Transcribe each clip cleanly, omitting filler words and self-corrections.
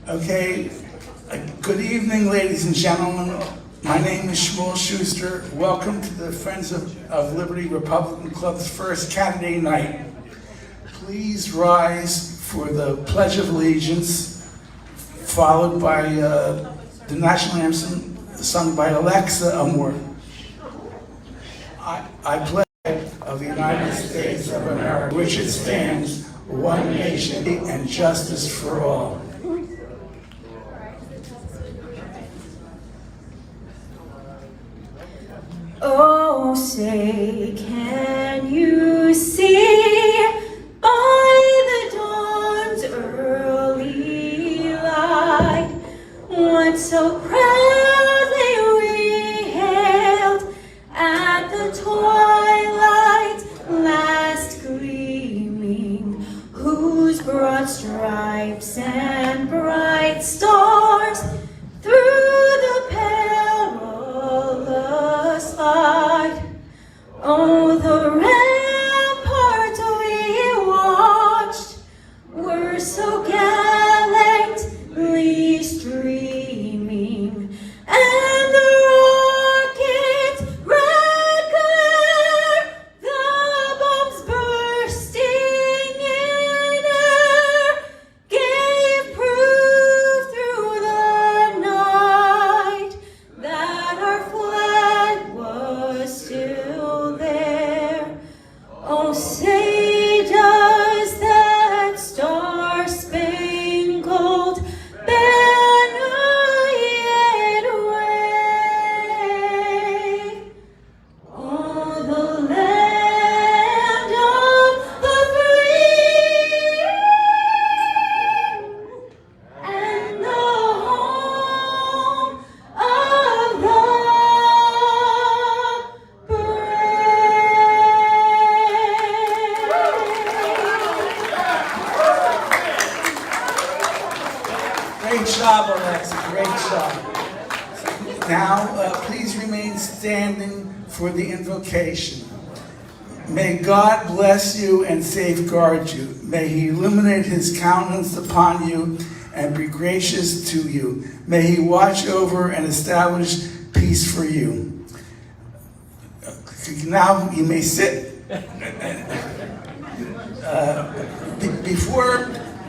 Okay, good evening, ladies and gentlemen. My name is Shmuel Schuster. Welcome to the Friends of Liberty Republican Club's first candidate night. Please rise for the Pledge of Allegiance, followed by the national anthem sung by Alexa Amor. I pledge of the United States of America, which it stands, one nation and justice for all. Oh, say, can you see by the dawn's early light what so proudly we hailed at the twilight's last gleaming, whose broad stripes and bright stars through the perilous fight, oh, the ramparts we watched were so gallantly streaming, and the rocket's red glare, the bombs bursting in air, gave proof through the night that our flag was still there. Oh, say does that star-spangled banner yet wave? Oh, the land of the free and the home of the Great job, Alexa, great job. Now, please remain standing for the invocation. May God bless you and safeguard you. May he illuminate his countenance upon you and be gracious to you. May he watch over and establish peace for you. Now you may sit.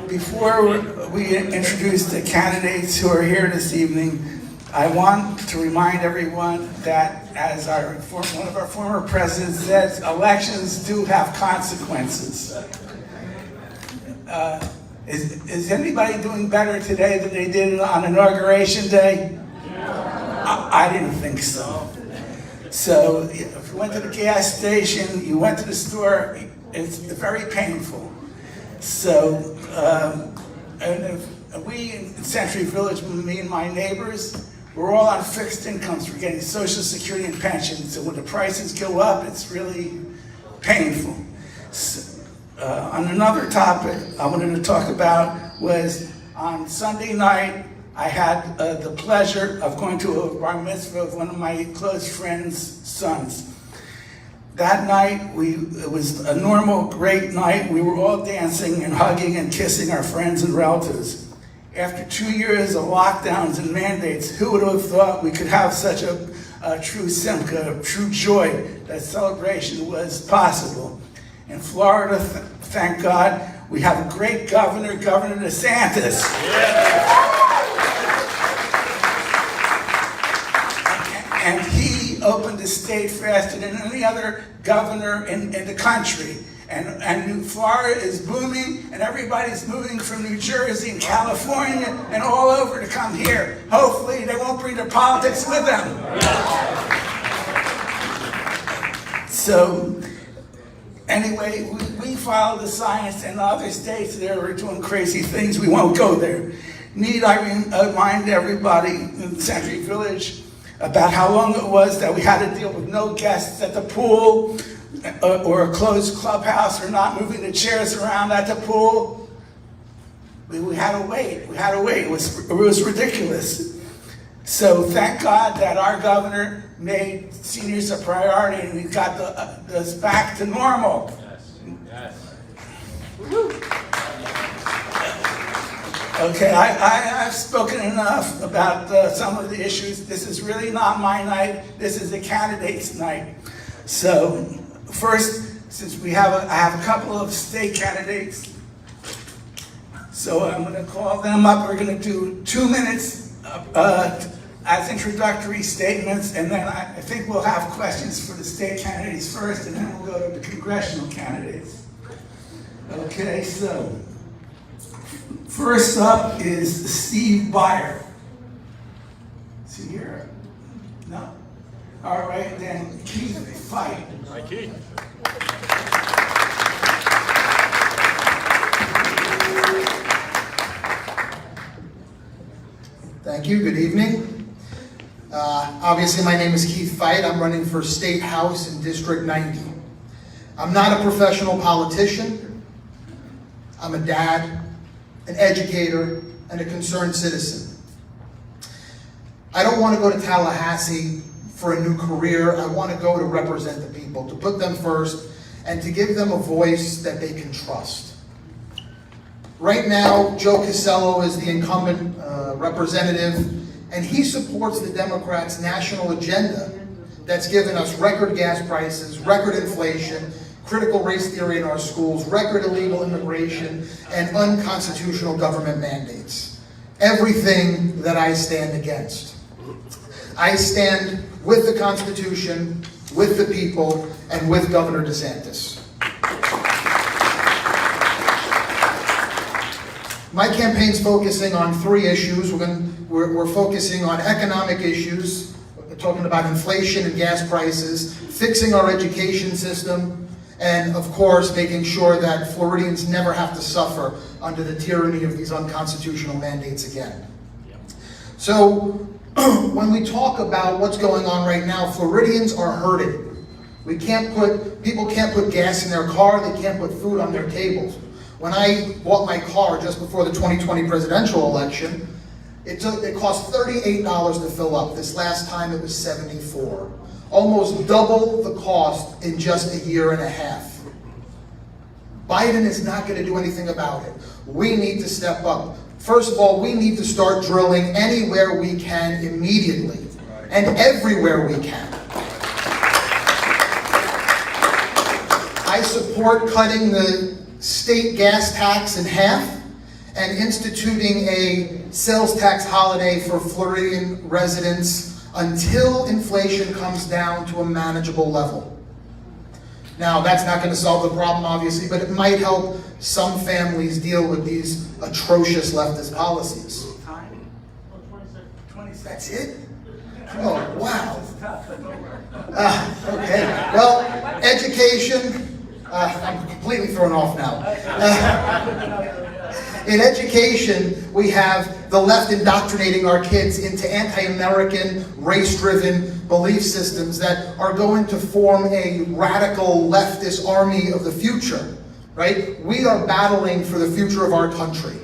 Before we introduce the candidates who are here this evening, I want to remind everyone that, as one of our former presidents says, elections do have consequences. Is anybody doing better today than they did on Inauguration Day? I didn't think so. So if you went to the gas station, you went to the store, it's very painful. So, and if we in Century Village, me and my neighbors, we're all on fixed incomes. We're getting Social Security and pensions. So when the prices go up, it's really painful. So, on another topic I wanted to talk about was on Sunday night, I had the pleasure of going to a bar mitzvah of one of my close friends' sons. That night, it was a normal, great night. We were all dancing and hugging and kissing our friends and relatives. After 2 years of lockdowns and mandates, who would have thought we could have such a true simcha, a true joy, that celebration was possible. In Florida, thank God, we have a great governor, Governor DeSantis. Yeah. And he opened the state faster than any other governor in the country. And Florida is booming, and everybody's moving from New Jersey and California and all over to come here. Hopefully they won't bring their politics with them. So anyway, we follow the science, and other states that are doing crazy things. We won't go there. Need I remind everybody in Century Village about how long it was that we had to deal with no guests at the pool, or a closed clubhouse, or not moving the chairs around at the pool. We had to wait. We had to wait. It was ridiculous. So thank God that our governor made seniors a priority, and we got us back to normal. Yes. Yes. Okay, I've spoken enough about some of the issues. This is really not my night. This is the candidates' night. So first, since I have a couple of state candidates, so I'm going to call them up. We're going to do 2 minutes as introductory statements, and then I think we'll have questions for the state candidates first, and then we'll go to the congressional candidates. Okay, so first up is Steve Byer. Is he here? No? All right, then Keith Fight. Hi, Keith. Thank you. Good evening. Obviously, my name is Keith Fight. I'm running for State House in District 90. I'm not a professional politician. I'm a dad, an educator, and a concerned citizen. I don't want to go to Tallahassee for a new career. I want to go to represent the people, to put them first, and to give them a voice that they can trust. Right now, Joe Casello is the incumbent representative, and he supports the Democrats' national agenda that's given us record gas prices, record inflation, critical race theory in our schools, record illegal immigration, and unconstitutional government mandates. Everything that I stand against. I stand with the Constitution, with the people, and with Governor DeSantis. My campaign's focusing on 3 issues. We're focusing on economic issues, we're talking about inflation and gas prices, fixing our education system, and of course, making sure that Floridians never have to suffer under the tyranny of these unconstitutional mandates again. So, when we talk about what's going on right now, Floridians are hurting. People can't put gas in their car, they can't put food on their tables. When I bought my car just before the 2020 presidential election, it cost $38 to fill up. This last time it was $74. Almost double the cost in just a year and a half. Biden is not going to do anything about it. We need to step up. First of all, we need to start drilling anywhere we can immediately, and everywhere we can. I support cutting the state gas tax in half and instituting a sales tax holiday for Floridian residents until inflation comes down to a manageable level. Now, that's not going to solve the problem, obviously, but it might help some families deal with these atrocious leftist policies. That's it? Oh, wow. Okay. Well, education. I'm completely thrown off now. In education, we have the left indoctrinating our kids into anti-American, race-driven belief systems that are going to form a radical leftist army of the future, right? We are battling for the future of our country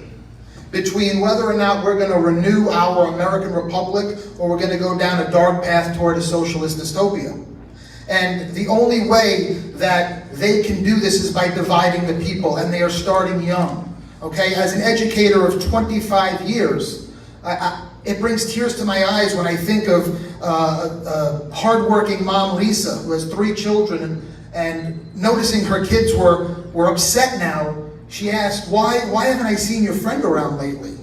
between whether or not we're going to renew our American Republic or we're going to go down a dark path toward a socialist dystopia. And the only way that they can do this is by dividing the people, and they are starting young. Okay, as an educator of 25 years, it brings tears to my eyes when I think of hardworking mom Lisa, who has 3 children, and noticing her kids were upset now. She asked, why haven't I seen your friend around lately?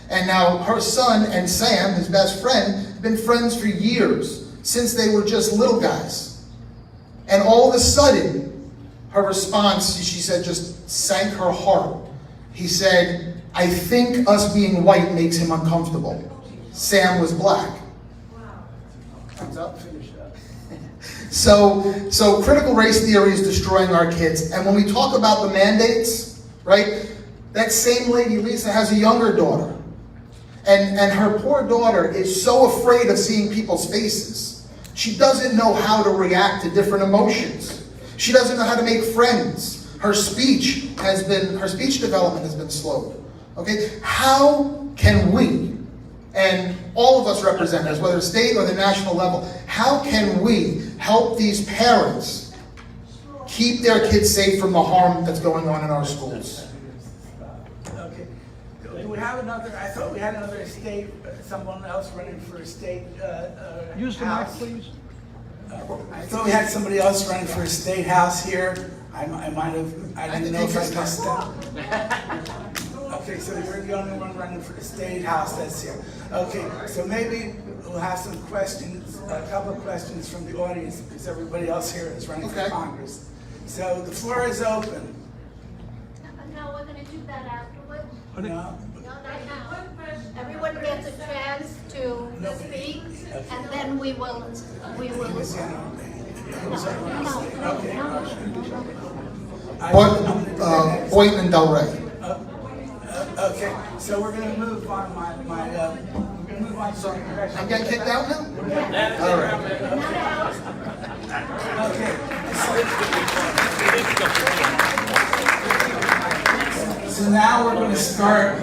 And now her son and Sam, his best friend, have been friends for years, since they were just little guys. And all of a sudden, her response, she said, just sank her heart. He said, I think us being white makes him uncomfortable. Sam was black. Wow. Thumbs up, finish up. So critical race theory is destroying our kids. And when we talk about the mandates, right, that same lady, Lisa, has a younger daughter. And her poor daughter is so afraid of seeing people's faces. She doesn't know how to react to different emotions. She doesn't know how to make friends. Her speech development has been slowed. Okay, how can we, and all of us representatives, whether state or the national level, how can we help these parents keep their kids safe from the harm that's going on in our schools? Okay. Do we have another, I thought we had another state, someone else running for a state Use the mic, house. please. I thought we had somebody else running for a state house here. I might have, I didn't know if I missed them. Okay, so you're the only one running for the state house that's here. Okay, so maybe we'll have some questions, a couple of questions from the audience, because everybody else here is running for Okay. Congress. So the floor is open. No, we're gonna do that afterwards. No? No, not now. Everyone gets a chance to speak, and then we will. Okay. Boynton and Del Rey. Okay, so we're gonna move on, we're gonna move on to congressional. I'm getting kicked out now? All right. Okay. So now we're gonna start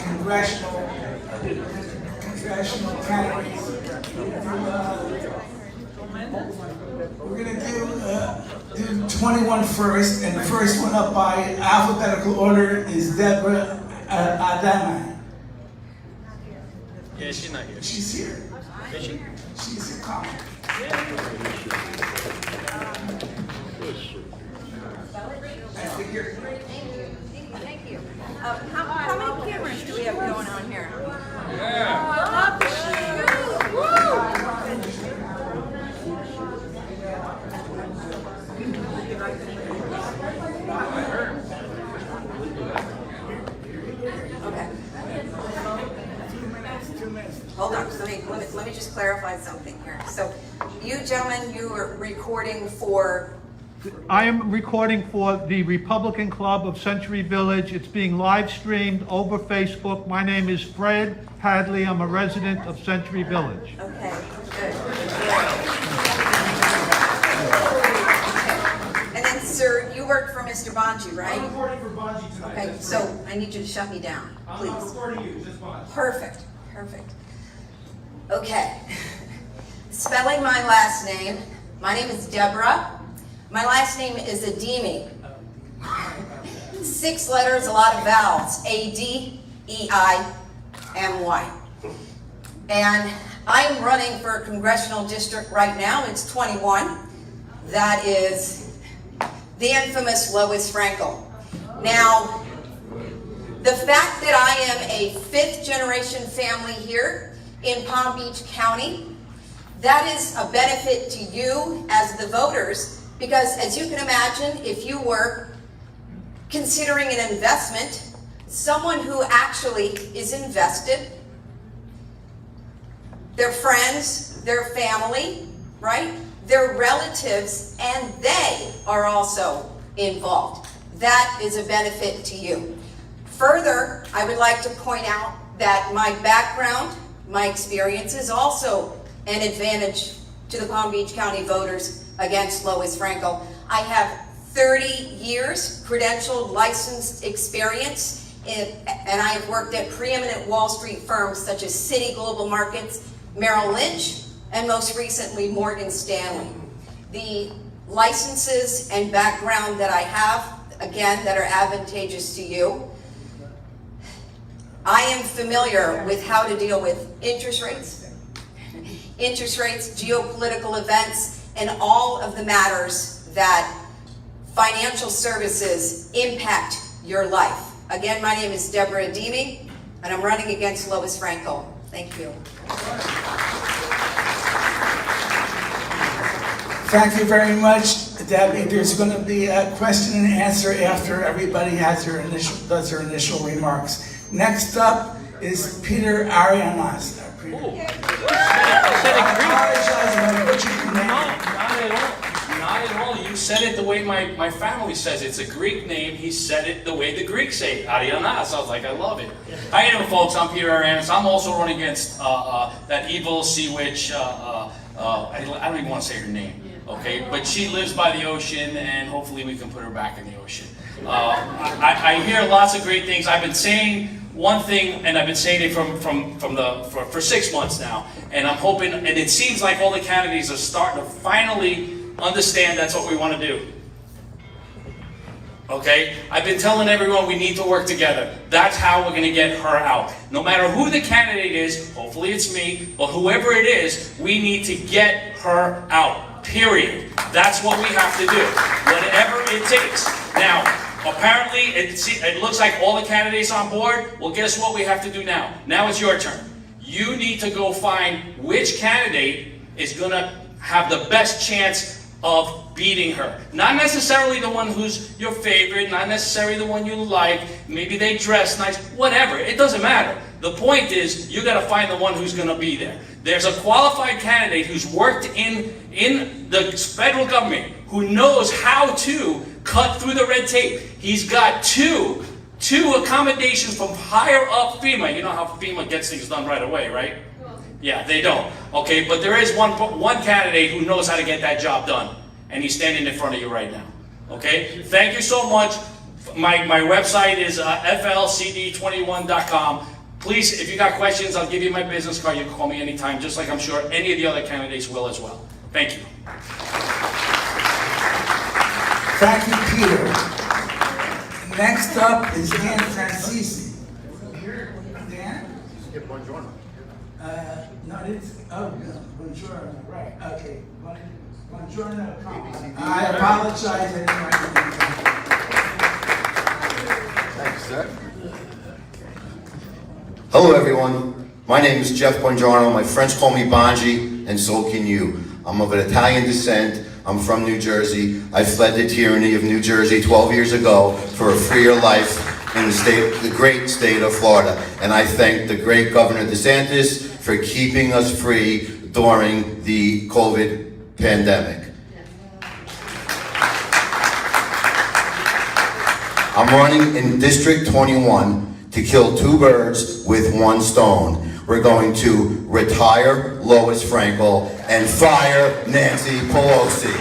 congressional candidates. We're gonna do 21 first, and the first one up by alphabetical order is Deborah Adama. Yeah, she's not here. She's here. Is she? She's here. Come. I figure. Thank you. How many cameras do we have going on here? Okay. 2 minutes. Hold on. Let me just clarify something here. So, you gentlemen, you are recording for. I am recording for the Republican Club of Century Village. It's being live streamed over Facebook. My name is Fred Hadley. I'm a resident of Century Village. Okay. Good. And then, sir, you work for Mr. Bonji, right? I'm reporting for Bonji tonight. Okay. So I need you to shut me down, please. I'm reporting you, just Bonji. Perfect, perfect. Okay. Spelling my last name. My name is Deborah. My last name is Ademi. 6 letters, a lot of vowels. A-D-E-I-M-Y. And I am running for a congressional district right now. It's 21. That is the infamous Lois Frankel. Now, the fact that I am a 5th generation family here in Palm Beach County, that is a benefit to you as the voters, because as you can imagine, if you were considering an investment, someone who actually is invested, their friends, their family, right? Their relatives, and they are also involved. That is a benefit to you. Further, I would like to point out that my background, my experience is also an advantage to the Palm Beach County voters against Lois Frankel. I have 30 years credentialed, licensed experience, and I have worked at preeminent Wall Street firms such as Citi Global Markets, Merrill Lynch, and most recently Morgan Stanley. The licenses and background that I have, again, that are advantageous to you. I am familiar with how to deal with interest rates, geopolitical events, and all of the matters that financial services impact your life. Again, my name is Deborah Ademi, and I'm running against Lois Frankel. Thank you. Thank you very much, Debbie. There's going to be a question and answer after everybody has does their initial remarks. Next up is Peter Arianas. Peter. I apologize if I butchered your name. Not at all. You said it the way my family says it. It's a Greek name. He said it the way the Greeks say it. Arianas. I was like, I love it. How you doing, folks? I'm Peter Arianis. I'm also running against that evil sea witch. I don't even want to say her name. Okay, but she lives by the ocean, and hopefully we can put her back in the ocean. I hear lots of great things. I've been saying one thing, and I've been saying it for 6 months now, and I'm hoping, and it seems like all the candidates are starting to finally understand that's what we want to do. Okay? I've been telling everyone we need to work together. That's how we're going to get her out. No matter who the candidate is, hopefully it's me, but whoever it is, we need to get her out. Period. That's what we have to do. Whatever it takes. Now, apparently, it looks like all the candidates on board. Well, guess what we have to do now? Now it's your turn. You need to go find which candidate is going to have the best chance of beating her. Not necessarily the one who's your favorite, not necessarily the one you like, maybe they dress nice, whatever, it doesn't matter. The point is, you gotta find the one who's gonna be there. There's a qualified candidate who's worked in the federal government, who knows how to cut through the red tape. He's got two accommodations from higher up FEMA. You know how FEMA gets things done right away, right? Yeah, they don't. Okay, but there is one candidate who knows how to get that job done, and he's standing in front of you right now. Okay, thank you so much. My website is flcd21.com. Please, if you got questions, I'll give you my business card. You can call me anytime, just like I'm sure any of the other candidates will as well. Thank you. Thank you, Peter. Next up is Dan Francisi. Dan? No, it's, oh, buongiorno, right, okay. Buongiorno, I apologize. Thanks, sir. Hello, everyone. My name is Jeff Buongiorno. My friends call me Bongi, and so can you. I'm of an Italian descent. I'm from New Jersey. I fled the tyranny of New Jersey 12 years ago for a freer life in the great state of Florida. And I thank the great Governor DeSantis for keeping us free during the COVID pandemic. I'm running in District 21 to kill two birds with one stone. We're going to retire Lois Frankel and fire Nancy Pelosi.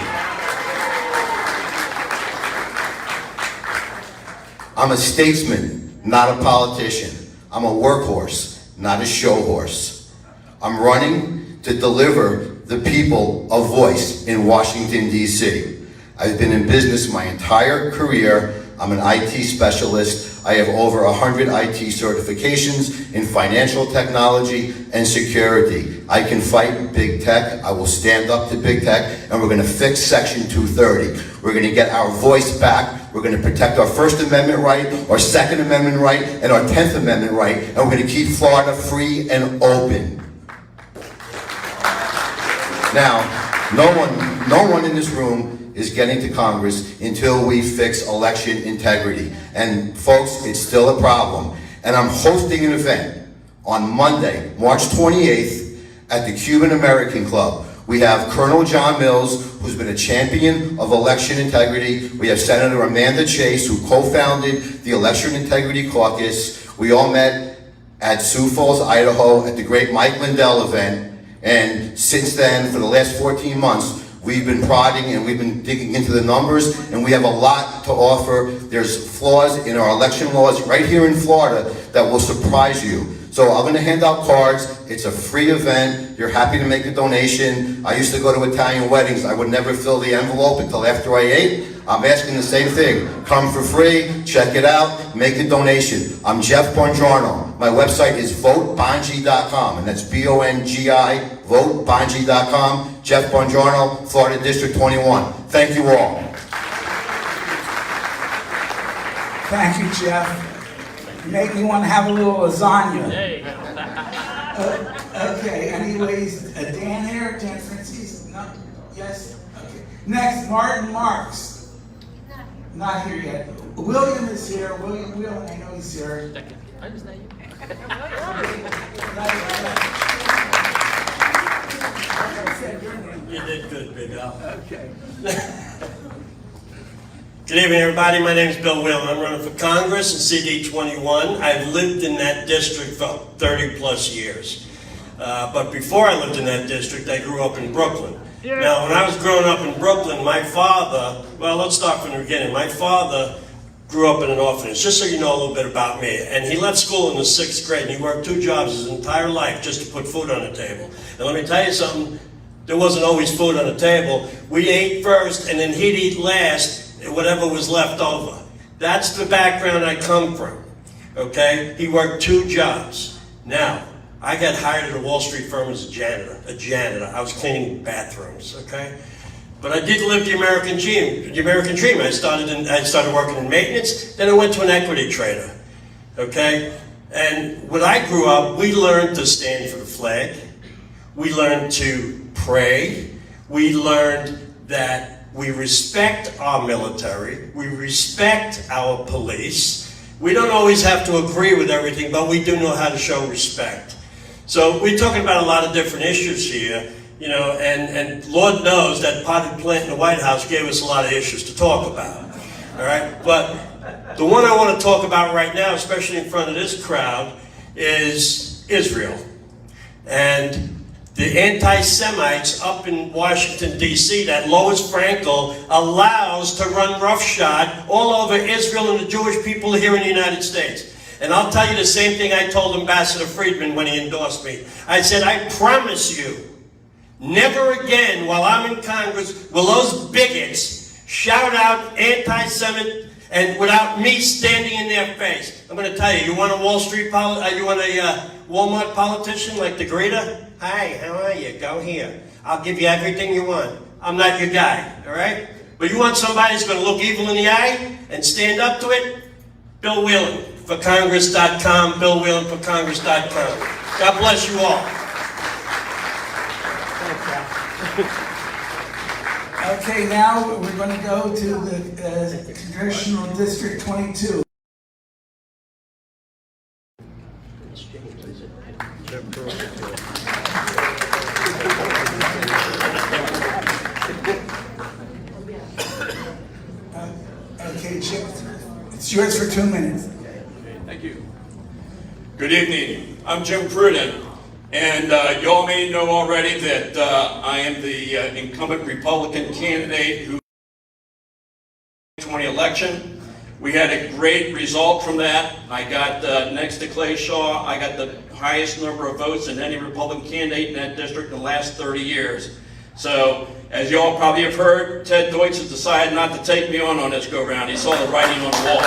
I'm a statesman, not a politician. I'm a workhorse, not a show horse. I'm running to deliver the people a voice in Washington, D.C. I've been in business my entire career. I'm an IT specialist. I have over 100 IT certifications in financial technology and security. I can fight big tech. I will stand up to big tech, and we're going to fix Section 230. We're going to get our voice back. We're going to protect our First Amendment right, our Second Amendment right, and our 10th Amendment right, and we're going to keep Florida free and open. Now, no one in this room is getting to Congress until we fix election integrity. And folks, it's still a problem. And I'm hosting an event on Monday, March 28th, at the Cuban American Club. We have Colonel John Mills, who's been a champion of election integrity. We have Senator Amanda Chase, who co-founded the Election Integrity Caucus. We all met at Sioux Falls, Idaho, at the great Mike Lindell event. And since then, for the last 14 months, we've been prodding and we've been digging into the numbers, and we have a lot to offer. There's flaws in our election laws right here in Florida that will surprise you. So I'm going to hand out cards. It's a free event. You're happy to make a donation. I used to go to Italian weddings. I would never fill the envelope until after I ate. I'm asking the same thing. Come for free, check it out, make a donation. I'm Jeff Buongiorno. My website is votebongi.com, and that's B-O-N-G-I, votebongi.com. Jeff Buongiorno, Florida District 21. Thank you all. Thank you, Jeff. You make me want to have a little lasagna. Okay, anyways, Dan here, Dan Francis, no, yes, okay. Next, Martin Marks. Not here yet. William is here. William, I know he's here. I just know you. You did good, Big Al. Okay. Good evening, everybody. My name is Bill Whalen. I'm running for Congress in CD 21. I've lived in that district for 30 plus years. But before I lived in that district, I grew up in Brooklyn. Yeah. Now, when I was growing up in Brooklyn, my father, well, let's start from the beginning. My father grew up in an orphanage, just so you know a little bit about me. And he left school in the 6th grade, and he worked 2 jobs his entire life just to put food on the table. And let me tell you something, there wasn't always food on the table. We ate first, and then he'd eat last, whatever was left over. That's the background I come from, okay? He worked 2 jobs. Now, I got hired at a Wall Street firm as a janitor. I was cleaning bathrooms, okay? But I did live the American dream. I started working in maintenance, then I went to an equity trader, okay? And when I grew up, we learned to stand for the flag. We learned to pray. We learned that we respect our military. We respect our police. We don't always have to agree with everything, but we do know how to show respect. So we're talking about a lot of different issues here, you know, and Lord knows that potted plant in the White House gave us a lot of issues to talk about, all right? But the one I want to talk about right now, especially in front of this crowd, is Israel. And the anti-Semites up in Washington, D.C., that Lois Frankel allows to run roughshod all over Israel and the Jewish people here in the United States. And I'll tell you the same thing I told Ambassador Friedman when he endorsed me. I said, I promise you, never again while I'm in Congress will those bigots shout out anti-Semitic and without me standing in their face. I'm going to tell you, you want a Walmart politician like the greeter? Hi, how are you? Go here. I'll give you everything you want. I'm not your guy, all right? But you want somebody who's going to look evil in the eye and stand up to it? Bill Whelan for Congress.com, Bill Whelan for Congress.com. God bless you all. Okay, now we're going to go to the Congressional District 22. Okay, Chip, it's yours for 2 minutes. Thank you. Good evening. I'm Jim Pruden, and you all may know already that I am the incumbent Republican candidate who 2020 election. We had a great result from that. I got next to Clay Shaw, I got the highest number of votes than any Republican candidate in that district in the last 30 years. So, as you all probably have heard, Ted Deutsch has decided not to take me on this go-round. He saw the writing on the wall.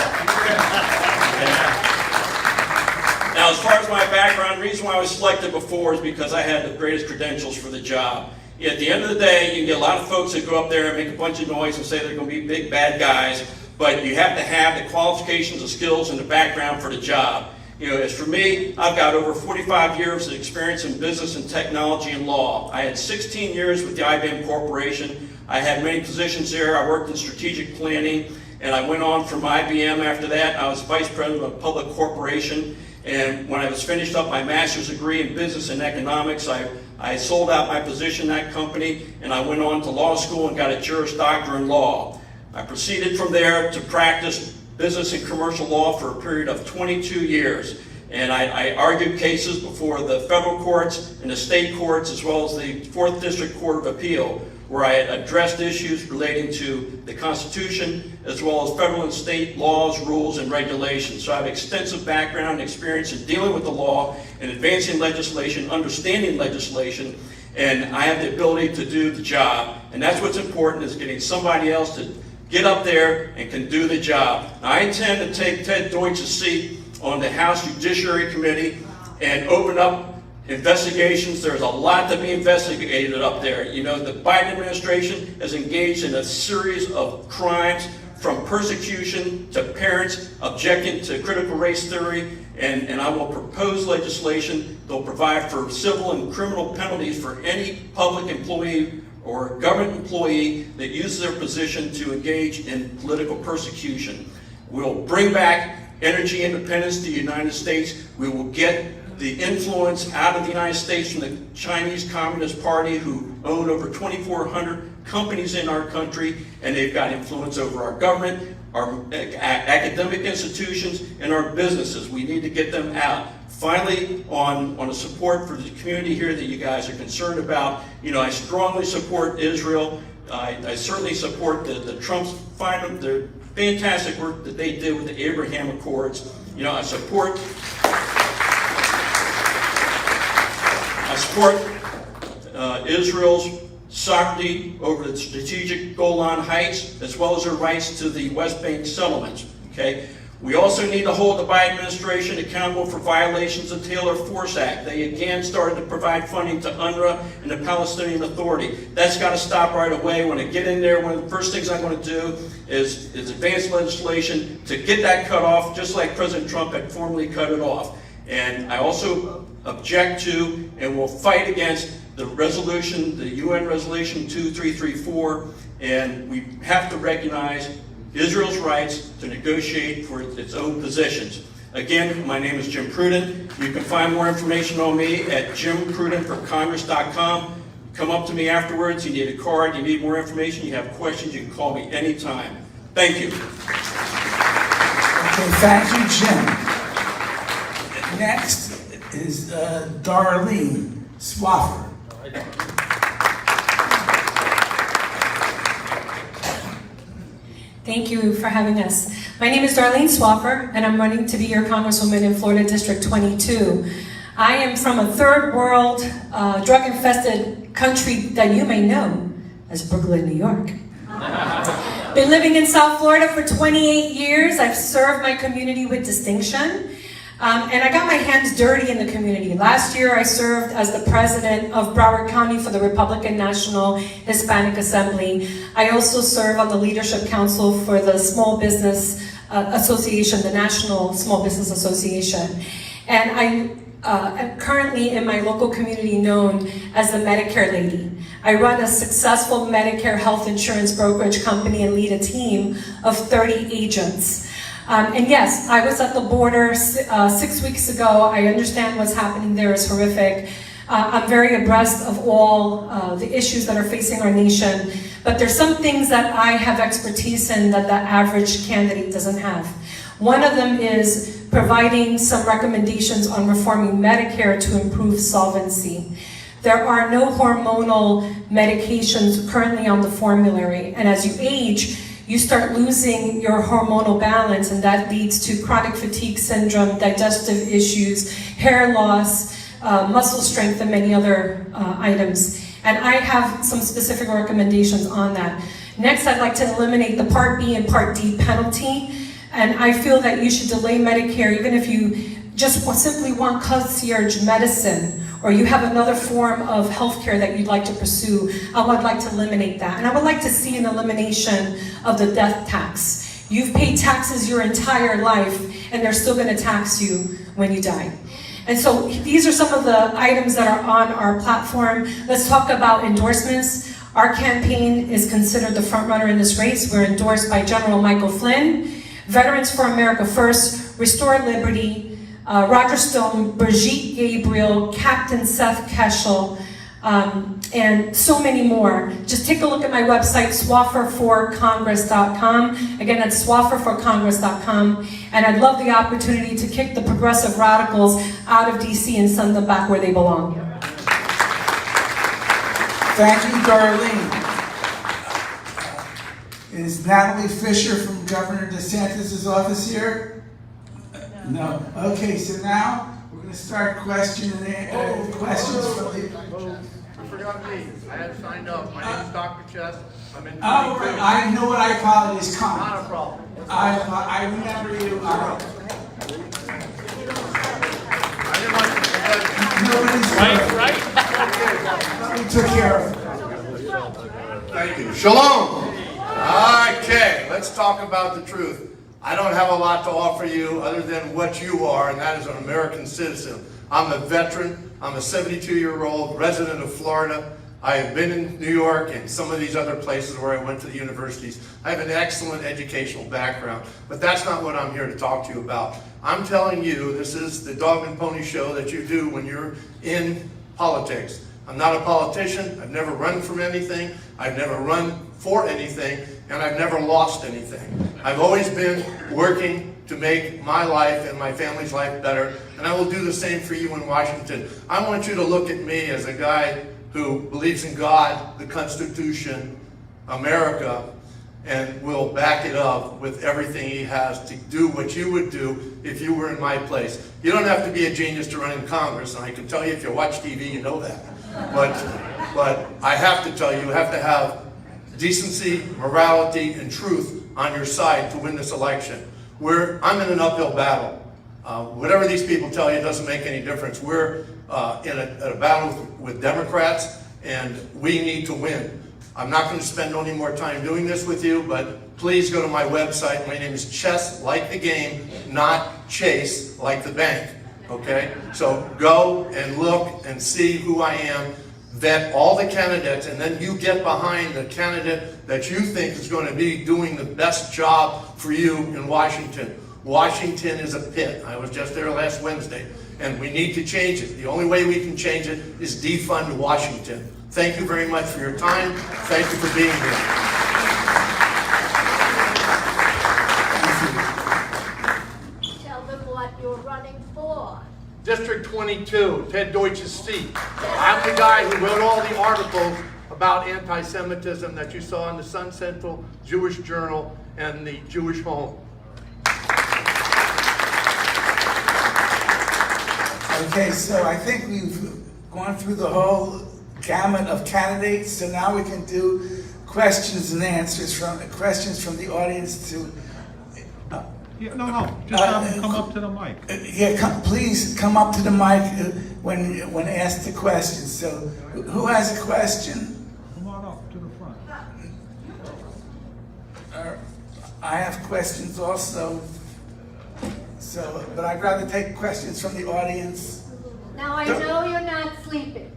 Now, as far as my background, the reason why I was selected before is because I had the greatest credentials for the job. At the end of the day, you can get a lot of folks that go up there and make a bunch of noise and say they're going to be big bad guys, but you have to have the qualifications, the skills, and the background for the job. You know, as for me, I've got over 45 years of experience in business and technology and law. I had 16 years with the IBM Corporation. I had many positions there. I worked in strategic planning, and I went on from IBM after that. I was vice president of a public corporation, and when I was finished up my master's degree in business and economics, I sold out my position in that company, and I went on to law school and got a Juris Doctor in law. I proceeded from there to practice business and commercial law for a period of 22 years. And I argued cases before the federal courts and the state courts, as well as the 4th District Court of Appeal, where I addressed issues relating to the Constitution, as well as federal and state laws, rules, and regulations. So I have extensive background and experience in dealing with the law and advancing legislation, understanding legislation, and I have the ability to do the job. And that's what's important, is getting somebody else to get up there and can do the job. Now, I intend to take Ted Deutsch's seat on the House Judiciary Committee and open up investigations. There's a lot to be investigated up there. You know, the Biden administration has engaged in a series of crimes, from persecution to parents objecting to critical race theory, and I will propose legislation that will provide for civil and criminal penalties for any public employee or government employee that uses their position to engage in political persecution. We'll bring back energy independence to the United States. We will get the influence out of the United States from the Chinese Communist Party, who own over 2,400 companies in our country, and they've got influence over our government, our academic institutions, and our businesses. We need to get them out. Finally, on the support for the community here that you guys are concerned about, you know, I strongly support Israel. I certainly support the Trump's the fantastic work that they did with the Abraham Accords. You know, I support Israel's sovereignty over the strategic Golan Heights, as well as their rights to the West Bank settlements. Okay? We also need to hold the Biden administration accountable for violations of the Taylor Force Act. They again started to provide funding to UNRWA and the Palestinian Authority. That's got to stop right away. When I get in there, one of the first things I'm going to do is advance legislation to get that cut off, just like President Trump had formally cut it off. And I also object to and will fight against the resolution, the UN Resolution 2334, and we have to recognize Israel's rights to negotiate for its own positions. Again, my name is Jim Pruden. You can find more information on me at jimprudenforcongress.com. Come up to me afterwards. You need a card, you need more information, you have questions, you can call me anytime. Thank you. Okay, thank you, Jim. Next is Darlene Swapper. Thank you for having us. My name is Darlene Swapper, and I'm running to be your Congresswoman in Florida District 22. I am from a third world, drug-infested country that you may know as Brooklyn, New York. Been living in South Florida for 28 years. I've served my community with distinction. And I got my hands dirty in the community. Last year, I served as the president of Broward County for the Republican National Hispanic Assembly. I also serve on the Leadership Council for the Small Business Association, the National Small Business Association. And I am currently in my local community known as the Medicare Lady. I run a successful Medicare health insurance brokerage company and lead a team of 30 agents. And yes, I was at the border 6 weeks ago. I understand what's happening there is horrific. I'm very abreast of all the issues that are facing our nation, but there's some things that I have expertise in that the average candidate doesn't have. One of them is providing some recommendations on reforming Medicare to improve solvency. There are no hormonal medications currently on the formulary, and as you age, you start losing your hormonal balance, and that leads to chronic fatigue syndrome, digestive issues, hair loss, muscle strength, and many other items. And I have some specific recommendations on that. Next, I'd like to eliminate the Part B and Part D penalty, and I feel that you should delay Medicare even if you just simply want concierge medicine, or you have another form of healthcare that you'd like to pursue. I would like to eliminate that. And I would like to see an elimination of the death tax. You've paid taxes your entire life, and they're still gonna tax you when you die. And so these are some of the items that are on our platform. Let's talk about endorsements. Our campaign is considered the front runner in this race. We're endorsed by General Michael Flynn, Veterans for America First, Restore Liberty, Roger Stone, Brigitte Gabriel, Captain Seth Keschel, and so many more. Just take a look at my website, swafferforcongress.com. Again, that's swafferforcongress.com. And I'd love the opportunity to kick the progressive radicals out of DC and send them back where they belong. Thank you, Darlene. Is Natalie Fisher from Governor DeSantis' office here? No. Okay, so now we're going to start questions from the... I forgot me. I had signed up. My name is Dr. Chess. I'm in. Oh, right. I know what I call it is come. Not a problem. I remember you. I didn't like to forget. Nobody's Right. We took care of it. Thank you. Shalom. Okay, let's talk about the truth. I don't have a lot to offer you other than what you are, and that is an American citizen. I'm a veteran. I'm a 72-year-old resident of Florida. I have been in New York and some of these other places where I went to the universities. I have an excellent educational background, but that's not what I'm here to talk to you about. I'm telling you, this is the dog and pony show that you do when you're in politics. I'm not a politician. I've never run from anything. I've never run for anything, and I've never lost anything. I've always been working to make my life and my family's life better, and I will do the same for you in Washington. I want you to look at me as a guy who believes in God, the Constitution, America, and will back it up with everything he has to do what you would do if you were in my place. You don't have to be a genius to run in Congress, and I can tell you if you watch TV, you know that. But I have to tell you, you have to have decency, morality, and truth on your side to win this election. I'm in an uphill battle. Whatever these people tell you doesn't make any difference. We're in a battle with Democrats, and we need to win. I'm not going to spend any more time doing this with you, but please go to my website. My name is Chess, like the game, not Chase, like the bank. Okay? So go and look and see who I am. Vet all the candidates, and then you get behind the candidate that you think is going to be doing the best job for you in Washington. Washington is a pit. I was just there last Wednesday, and we need to change it. The only way we can change it is defund Washington. Thank you very much for your time. Thank you for being here. Tell them what you're running for. District 22, Ted Deutsch's seat. I'm the guy who wrote all the articles about anti-Semitism that you saw in the Sun Central, Jewish Journal, and the Jewish Home. Okay, so I think we've gone through the whole gamut of candidates, so now we can do questions and answers from the audience to. Yeah, no, just have them come up to the mic. Please come up to the mic when asked the question. So, who has a question? Come on up to the front. I have questions also. So, but I'd rather take questions from the audience. Now I know you're not sleeping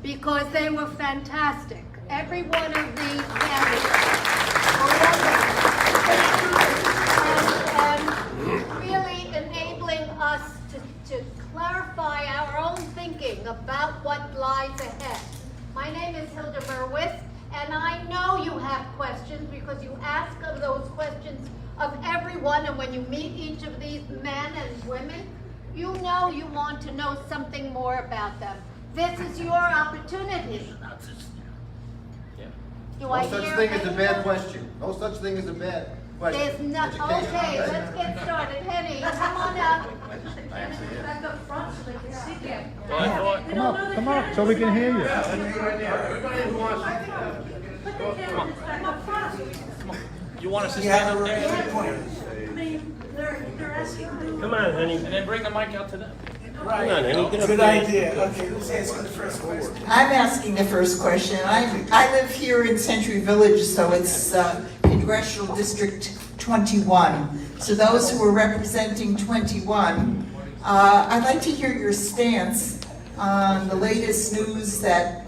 because they were fantastic. Every one of the candidates were wonderful. And really enabling us to clarify our own thinking about what lies ahead. My name is Hilda Merwis, and I know you have questions because you ask of those questions of everyone, and when you meet each of these men and women, you know you want to know something more about them. This is your opportunity. Do I No such hear thing as a bad anyone? question. No such thing as a bad question. There's not, Education. okay, let's get started. Henny, come on up. Back up front so they can see them. Come up, so we can hear you. Everybody who wants to. Put the cameras back up front. You want us to You stand have up a there? I mean, they're asking you. Come on, honey. And then bring the mic out to them. Right. Come on, honey. Get up Good there. idea. Okay, who's asking the first question? I'm asking the first question. I live here in Century Village, so it's Congressional District 21. So those who are representing 21, I'd like to hear your stance on the latest news that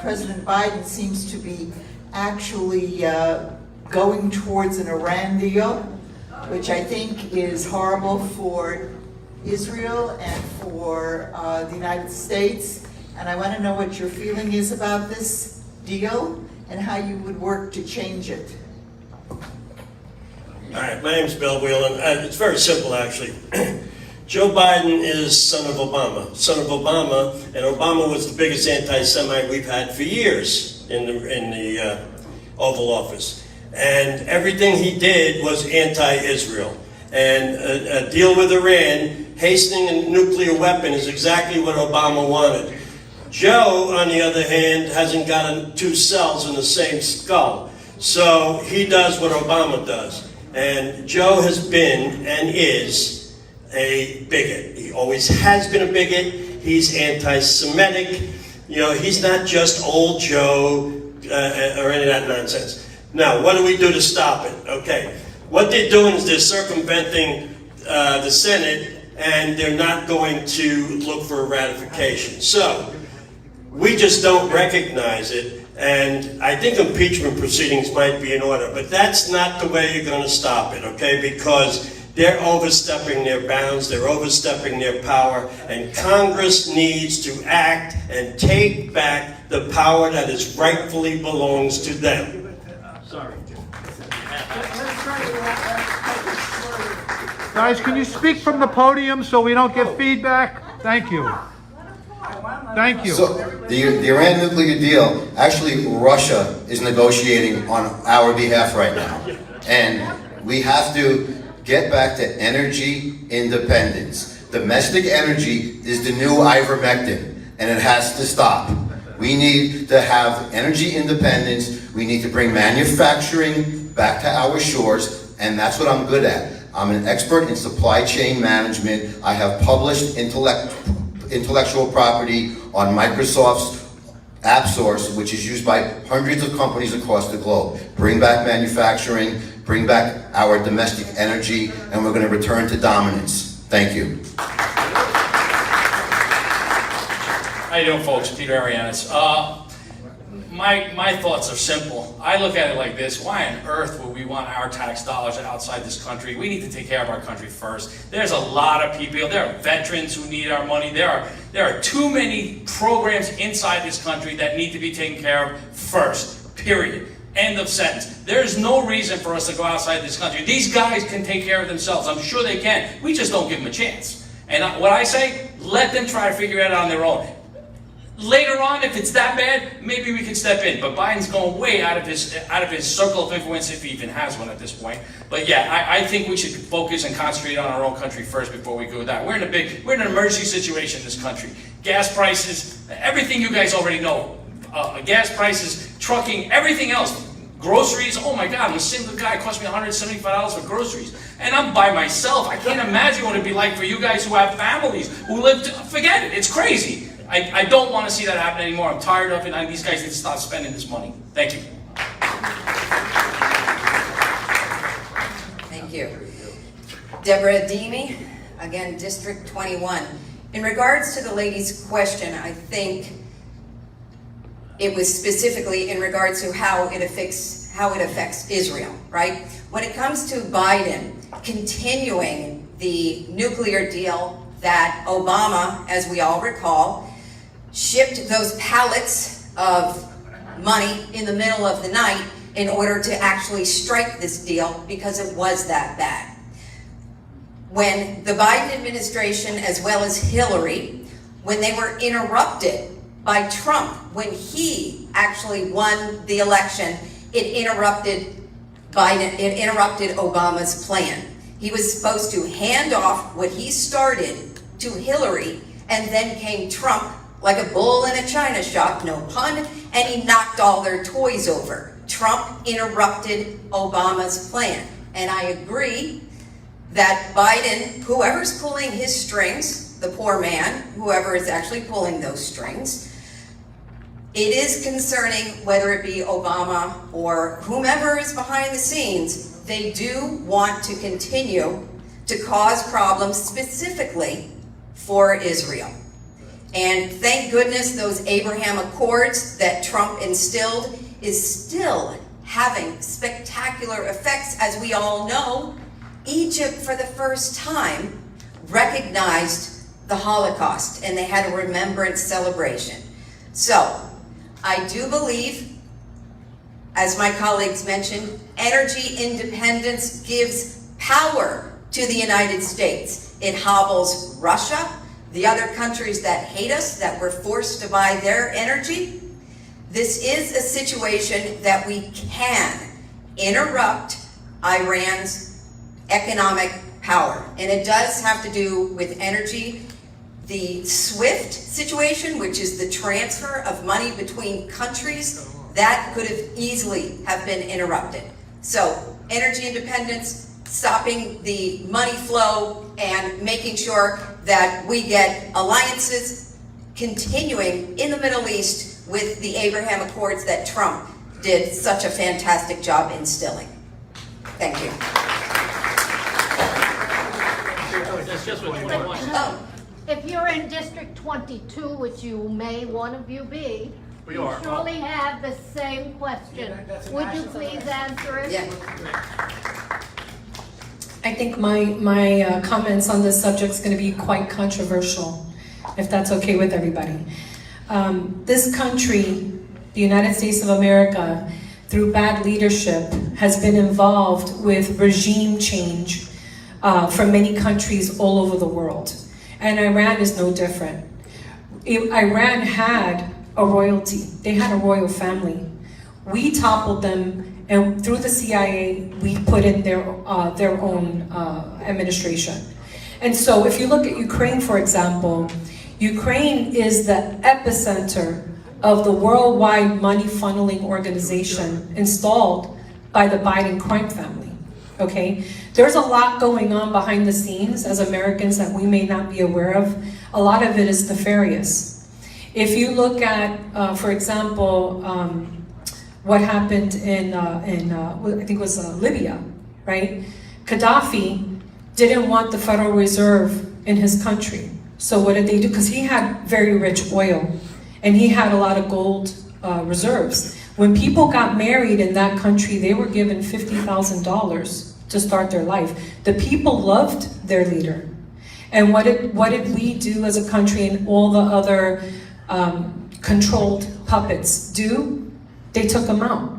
President Biden seems to be actually going towards an Iran deal, which I think is horrible for Israel and for the United States. And I want to know what your feeling is about this deal and how you would work to change it. All right, my name's Bill Whelan. It's very simple, actually. Joe Biden is son of Obama, and Obama was the biggest anti-Semite we've had for years in the Oval Office. And everything he did was anti-Israel. And a deal with Iran, hastening a nuclear weapon, is exactly what Obama wanted. Joe, on the other hand, hasn't got two cells in the same skull. So he does what Obama does. And Joe has been and is a bigot. He always has been a bigot. He's anti-Semitic. You know, he's not just old Joe or any of that nonsense. Now, what do we do to stop it? Okay, what they're doing is they're circumventing the Senate, and they're not going to look for a ratification. So, we just don't recognize it. And I think impeachment proceedings might be in order, but that's not the way you're going to stop it, okay? Because they're overstepping their bounds, they're overstepping their power, and Congress needs to act and take back the power that is rightfully belongs to them. Sorry. Guys, can you speak from the podium so we don't get feedback? Thank you. Thank you. So the Iran nuclear deal, actually Russia is negotiating on our behalf right now. And we have to get back to energy independence. Domestic energy is the new ivermectin, and it has to stop. We need to have energy independence. We need to bring manufacturing back to our shores, and that's what I'm good at. I'm an expert in supply chain management. I have published intellectual property on Microsoft's AppSource, which is used by hundreds of companies across the globe. Bring back manufacturing, bring back our domestic energy, and we're going to return to dominance. Thank you. How you doing, folks? Peter Arianis. My thoughts are simple. I look at it like this. Why on earth would we want our tax dollars outside this country? We need to take care of our country first. There's a lot of people. There are veterans who need our money. There are too many programs inside this country that need to be taken care of first. Period. End of sentence. There's no reason for us to go outside this country. These guys can take care of themselves. I'm sure they can. We just don't give them a chance. And what I say, let them try to figure it out on their own. Later on, if it's that bad, maybe we can step in. But Biden's going way out of his circle of influence, if he even has one at this point. But yeah, I think we should focus and concentrate on our own country first before we go with that. We're in an emergency situation in this country. Gas prices, everything you guys already know. Gas prices, trucking, everything else. Groceries, oh my God, I'm a single guy. It cost me $175 for groceries. And I'm by myself. I can't imagine what it'd be like for you guys who have families, who live, forget it, it's crazy. I don't want to see that happen anymore. I'm tired of it. These guys need to stop spending this money. Thank you. Thank you. Deborah Ademi, again, District 21. In regards to the lady's question, I think it was specifically in regards to how it affects Israel, right? When it comes to Biden continuing the nuclear deal that Obama, as we all recall, shipped those pallets of money in the middle of the night in order to actually strike this deal because it was that bad. When the Biden administration, as well as Hillary, when they were interrupted by Trump, when he actually won the election, it interrupted Obama's plan. He was supposed to hand off what he started to Hillary, and then came Trump like a bull in a china shop, no pun, and he knocked all their toys over. Trump interrupted Obama's plan. And I agree that Biden, whoever's pulling his strings, the poor man, whoever is actually pulling those strings, it is concerning whether it be Obama or whomever is behind the scenes. They do want to continue to cause problems specifically for Israel. And thank goodness those Abraham Accords that Trump instilled is still having spectacular effects. As we all know, Egypt for the first time recognized the Holocaust, and they had a remembrance celebration. So I do believe, as my colleagues mentioned, energy independence gives power to the United States. It hobbles Russia, the other countries that hate us, that we're forced to buy their energy. This is a situation that we can interrupt Iran's economic power. And it does have to do with energy. The SWIFT situation, which is the transfer of money between countries, that could have easily have been interrupted. So energy independence, stopping the money flow, and making sure that we get alliances continuing in the Middle East with the Abraham Accords that Trump did such a fantastic job instilling. Thank you. If you're in District 22, which you may, one of you be, We you are. surely have the same question. Would you please answer it? Yeah. I think my comments on this subject is going to be quite controversial, if that's okay with everybody. This country, the United States of America, through bad leadership, has been involved with regime change for many countries all over the world. And Iran is no different. Iran had a royalty. They had a royal family. We toppled them, and through the CIA, we put in their own administration. And so if you look at Ukraine, for example, Ukraine is the epicenter of the worldwide money funneling organization installed by the Biden crime family. okay? There's a lot going on behind the scenes as Americans that we may not be aware of. A lot of it is nefarious. If you look at, for example, what happened in I think it was Libya, right? Gaddafi didn't want the Federal Reserve in his country. So what did they do? Because he had very rich oil and he had a lot of gold reserves. When people got married in that country, they were given $50,000 to start their life. The people loved their leader. And what did we do as a country and all the other controlled puppets do? They took him out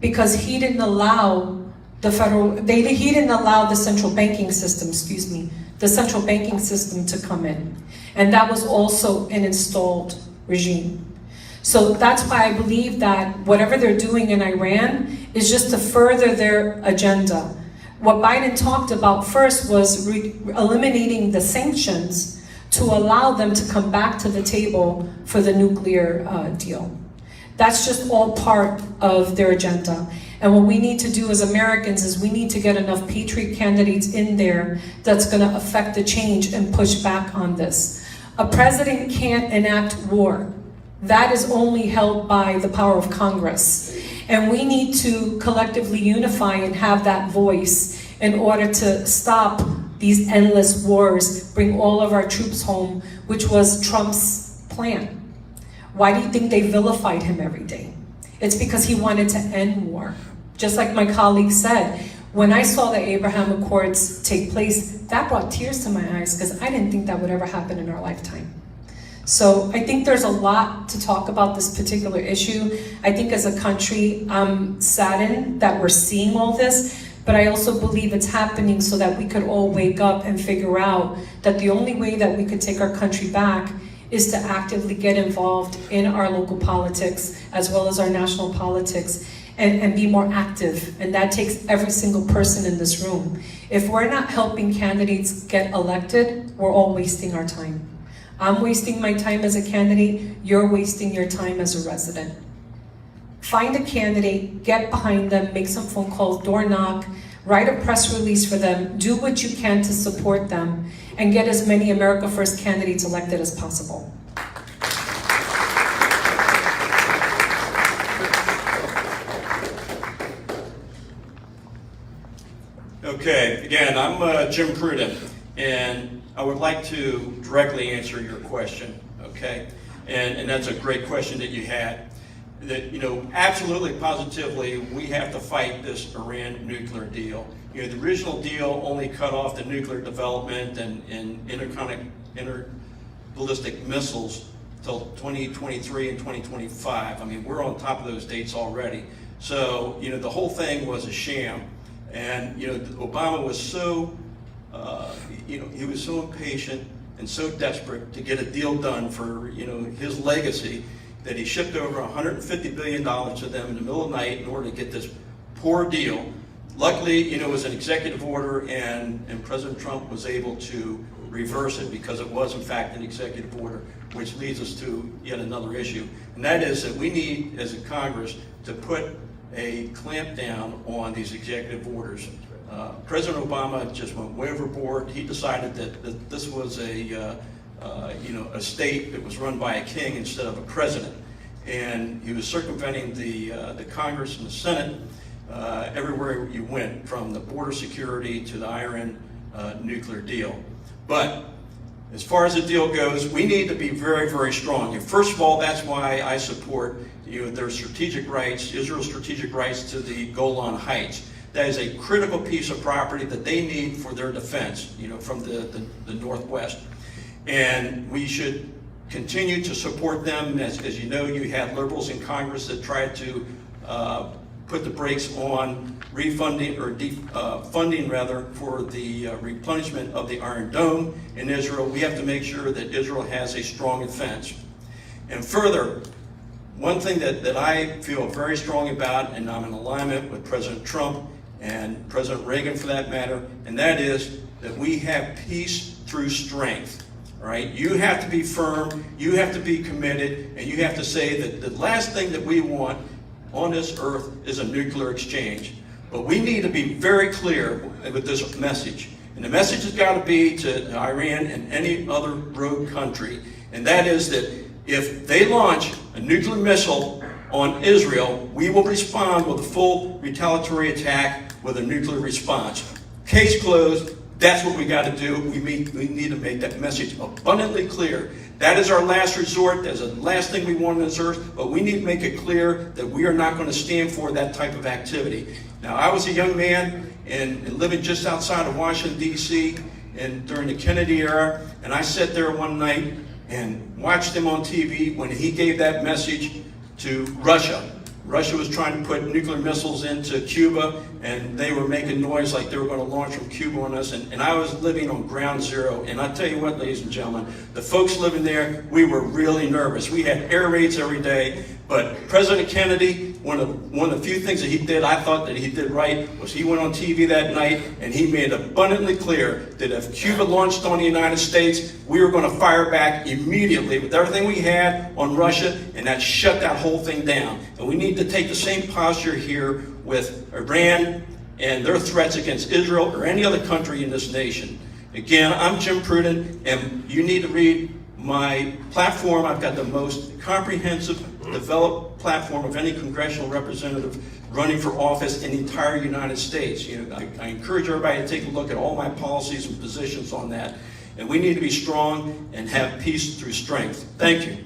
because he didn't allow he didn't allow the central banking system, the central banking system to come in. And that was also an installed regime. So that's why I believe that whatever they're doing in Iran is just to further their agenda. What Biden talked about first was eliminating the sanctions to allow them to come back to the table for the nuclear deal. That's just all part of their agenda. And what we need to do as Americans is we need to get enough patriot candidates in there that's going to affect the change and push back on this. A president can't enact war. That is only held by the power of Congress. And we need to collectively unify and have that voice in order to stop these endless wars, bring all of our troops home, which was Trump's plan. Why do you think they vilified him every day? It's because he wanted to end war. Just like my colleague said, when I saw the Abraham Accords take place, that brought tears to my eyes because I didn't think that would ever happen in our lifetime. So I think there's a lot to talk about this particular issue. I think as a country, I'm saddened that we're seeing all this, but I also believe it's happening so that we could all wake up and figure out that the only way that we could take our country back is to actively get involved in our local politics as well as our national politics and be more active. And that takes every single person in this room. If we're not helping candidates get elected, we're all wasting our time. I'm wasting my time as a candidate, you're wasting your time as a resident. Find a candidate, get behind them, make some phone calls, door knock, write a press release for them, do what you can to support them, and get as many America First candidates elected as possible. Okay, again, I'm Jim Pruden, and I would like to directly answer your question, okay? And that's a great question that you had. That, absolutely, positively, we have to fight this Iran nuclear deal. The original deal only cut off the nuclear development and interballistic missiles till 2023 and 2025. I mean, we're on top of those dates already. So, the whole thing was a sham. And, Obama was so, he was so impatient and so desperate to get a deal done for, his legacy that he shipped over $150 billion to them in the middle of the night in order to get this poor deal. Luckily, it was an executive order and President Trump was able to reverse it because it was in fact an executive order, which leads us to yet another issue. And that is that we need, as a Congress, to put a clamp down on these executive orders. President Obama just went way overboard. He decided that this was a state that was run by a king instead of a president. And he was circumventing the Congress and the Senate everywhere you went, from the border security to the Iran nuclear deal. But as far as the deal goes, we need to be very, very strong. First of all, that's why I support their strategic rights, Israel's strategic rights to the Golan Heights. That is a critical piece of property that they need for their defense, from the Northwest. And we should continue to support them. As you know, you had liberals in Congress that tried to put the brakes on refunding or funding rather for the replenishment of the Iron Dome in Israel. We have to make sure that Israel has a strong defense. And further, one thing that I feel very strong about, and I'm in alignment with President Trump and President Reagan for that matter, and that is that we have peace through strength. All right? You have to be firm, you have to be committed, and you have to say that the last thing that we want on this earth is a nuclear exchange. But we need to be very clear with this message. And the message has got to be to Iran and any other rogue country. And that is that if they launch a nuclear missile on Israel, we will respond with a full retaliatory attack with a nuclear response. Case closed. That's what we got to do. We need to make that message abundantly clear. That is our last resort. That's the last thing we want on this earth. But we need to make it clear that we are not going to stand for that type of activity. Now, I was a young man and living just outside of Washington, D.C. and during the Kennedy era. And I sat there one night and watched him on TV when he gave that message to Russia. Russia was trying to put nuclear missiles into Cuba, and they were making noise like they were going to launch from Cuba on us. And I was living on ground zero. And I tell you what, ladies and gentlemen, the folks living there, we were really nervous. We had air raids every day. But President Kennedy, one of the few things that he did, I thought that he did right, was he went on TV that night and he made abundantly clear that if Cuba launched on the United States, we were going to fire back immediately with everything we had on Russia, and that shut that whole thing down. And we need to take the same posture here with Iran and their threats against Israel or any other country in this nation. Again, I'm Jim Pruden, and you need to read my platform. I've got the most comprehensive, developed platform of any congressional representative running for office in the entire United States. You know, I encourage everybody to take a look at all my policies and positions on that. And we need to be strong and have peace through strength. Thank you.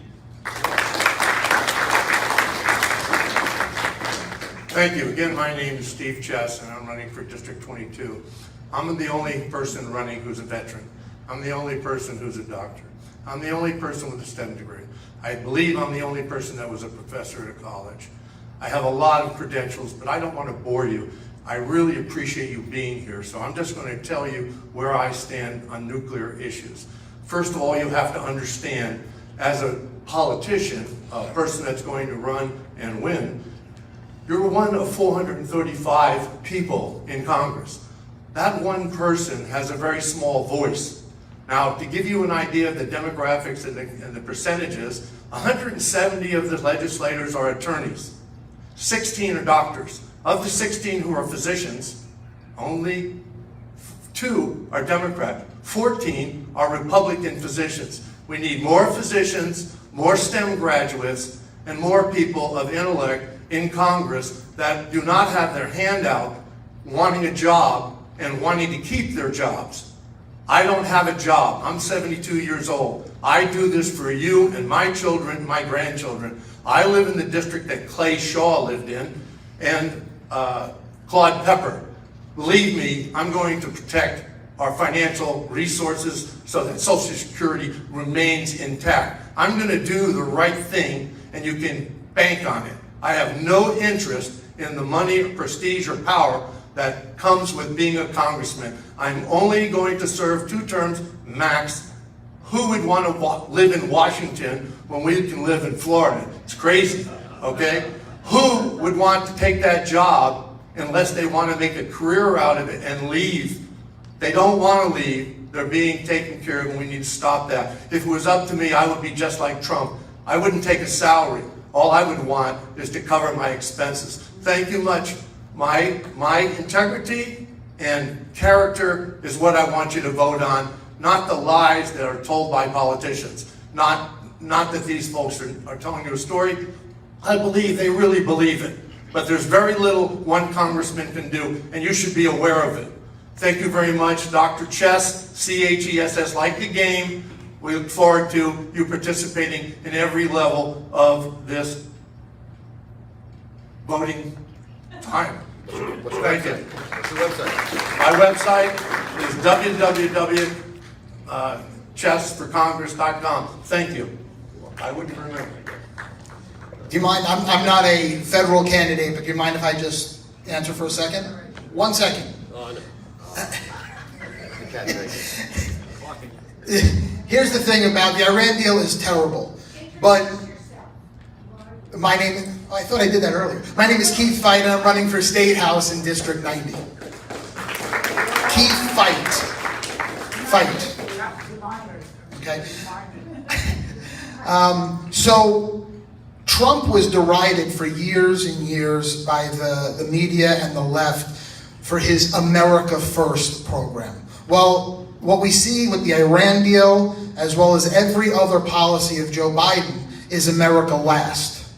Thank you. Again, my name is Steve Chess, and I'm running for District 22. I'm the only person running who's a veteran. I'm the only person who's a doctor. I'm the only person with a STEM degree. I believe I'm the only person that was a professor at a college. I have a lot of credentials, but I don't want to bore you. I really appreciate you being here, so I'm just going to tell you where I stand on nuclear issues. First of all, you have to understand, as a politician, a person that's going to run and win, you're one of 435 people in Congress. That one person has a very small voice. Now, to give you an idea of the demographics and the percentages, 170 of the legislators are attorneys. 16 are doctors. Of the 16 who are physicians, only 2 are Democrat. 14 are Republican physicians. We need more physicians, more STEM graduates, and more people of intellect in Congress that do not have their hand out wanting a job and wanting to keep their jobs. I don't have a job. I'm 72 years old. I do this for you and my children, my grandchildren. I live in the district that Clay Shaw lived in and Claude Pepper. Believe me, I'm going to protect our financial resources so that Social Security remains intact. I'm going to do the right thing, and you can bank on it. I have no interest in the money, prestige, or power that comes with being a congressman. I'm only going to serve 2 terms max. Who would want to live in Washington when we can live in Florida? It's crazy, okay? Who would want to take that job unless they want to make a career out of it and leave? They don't want to leave. They're being taken care of, and we need to stop that. If it was up to me, I would be just like Trump. I wouldn't take a salary. All I would want is to cover my expenses. Thank you much. My integrity and character is what I want you to vote on, not the lies that are told by politicians. Not that these folks are telling you a story. I believe they really believe it. But there's very little one congressman can do, and you should be aware of it. Thank you very much, Dr. Chess, C-H-E-S-S, like the game. We look forward to you participating in every level of this voting time. Thank you. What's your website? My website is www.chessforcongress.com. Thank you. I wouldn't remember. Do you mind? I'm not a federal candidate, but do you mind if I just answer for a second? 1 second. Oh, no. Here's the thing about the Iran deal is terrible, but my name, I thought I did that earlier. My name is Keith Fight, and I'm running for State House in District 90. Keith Fight. Fight. Okay? So, Trump was derided for years and years by the media and the left for his America First program. Well, what we see with the Iran deal, as well as every other policy of Joe Biden, is America Last.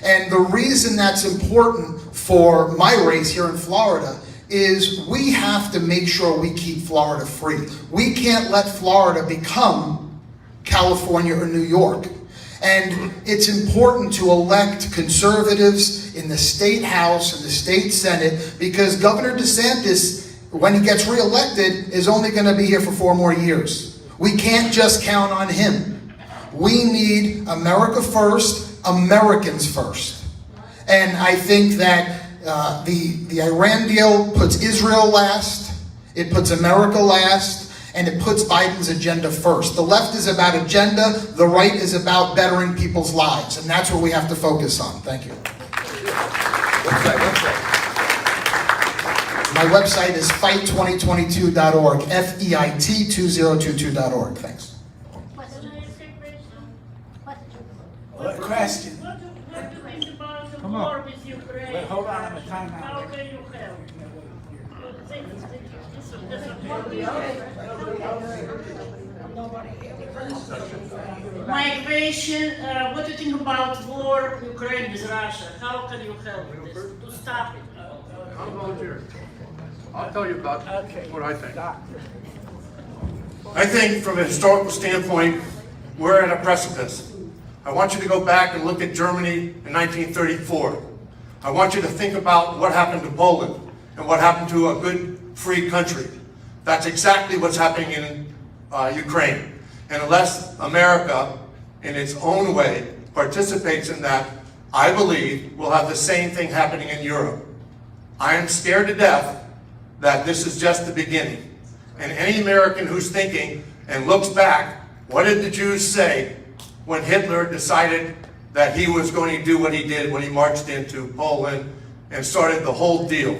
And the reason that's important for my race here in Florida is we have to make sure we keep Florida free. We can't let Florida become California or New York. And it's important to elect conservatives in the state house and the state senate, because Governor DeSantis, when he gets reelected, is only going to be here for 4 more years. We can't just count on him. We need America first, Americans first. And I think that the Iran deal puts Israel last, it puts America last, and it puts Biden's agenda first. The left is about agenda, the right is about bettering people's lives, and that's what we have to focus on. Thank you. My website is fight2022.org, FEIT2022.org. Thanks. Question. Come on. Wait, hold on, I'm a timeout. How can you help? My question, what do you think about war Ukraine with Russia? How can you help with this, to stop it? I'm a volunteer. I'll tell you about what I think. I think from a historical standpoint, we're at a precipice. I want you to go back and look at Germany in 1934. I want you to think about what happened to Poland and what happened to a good, free country. That's exactly what's happening in Ukraine. And unless America, in its own way, participates in that, I believe we'll have the same thing happening in Europe. I am scared to death that this is just the beginning. And any American who's thinking and looks back, what did the Jews say when Hitler decided that he was going to do what he did when he marched into Poland and started the whole deal?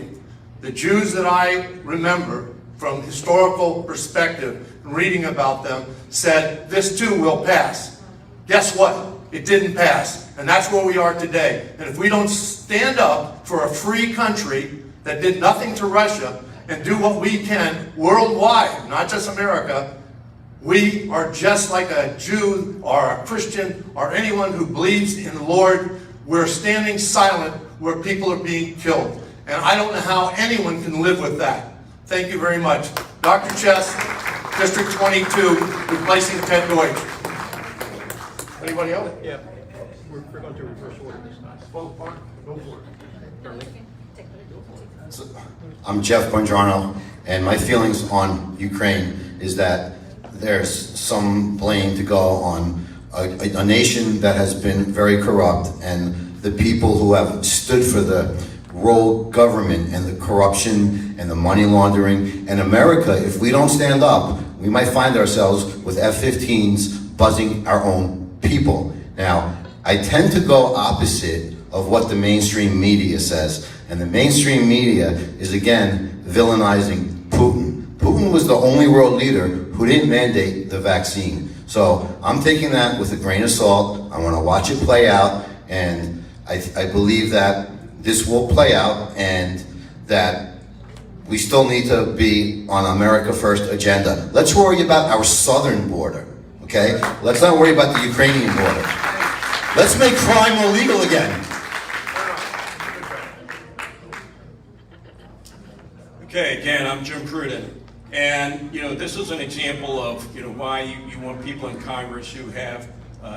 The Jews that I remember from historical perspective, reading about them, said this too will pass. Guess what? It didn't pass. And that's where we are today. And if we don't stand up for a free country that did nothing to Russia and do what we can worldwide, not just America, we are just like a Jew or a Christian or anyone who believes in the Lord. We're standing silent where people are being killed. And I don't know how anyone can live with that. Thank you very much. Dr. Chess, District 22, replacing Ted Deutsch. Anybody else? Yeah, we're going to reverse order this time. Go for it. I'm Jeff Bongiorno, and my feelings on Ukraine is that there's some blame to go on a nation that has been very corrupt, and the people who have stood for the rogue government and the corruption and the money laundering. And America, if we don't stand up, we might find ourselves with F-15s buzzing our own people. Now, I tend to go opposite of what the mainstream media says. And the mainstream media is, again, villainizing Putin. Putin was the only world leader who didn't mandate the vaccine. So I'm taking that with a grain of salt. I want to watch it play out, and I believe that this will play out, and that we still need to be on America First agenda. Let's worry about our southern border, okay? Let's not worry about the Ukrainian border. Let's make crime illegal again. Okay, again, I'm Jim Pruden. And, this is an example of, why you want people in Congress who have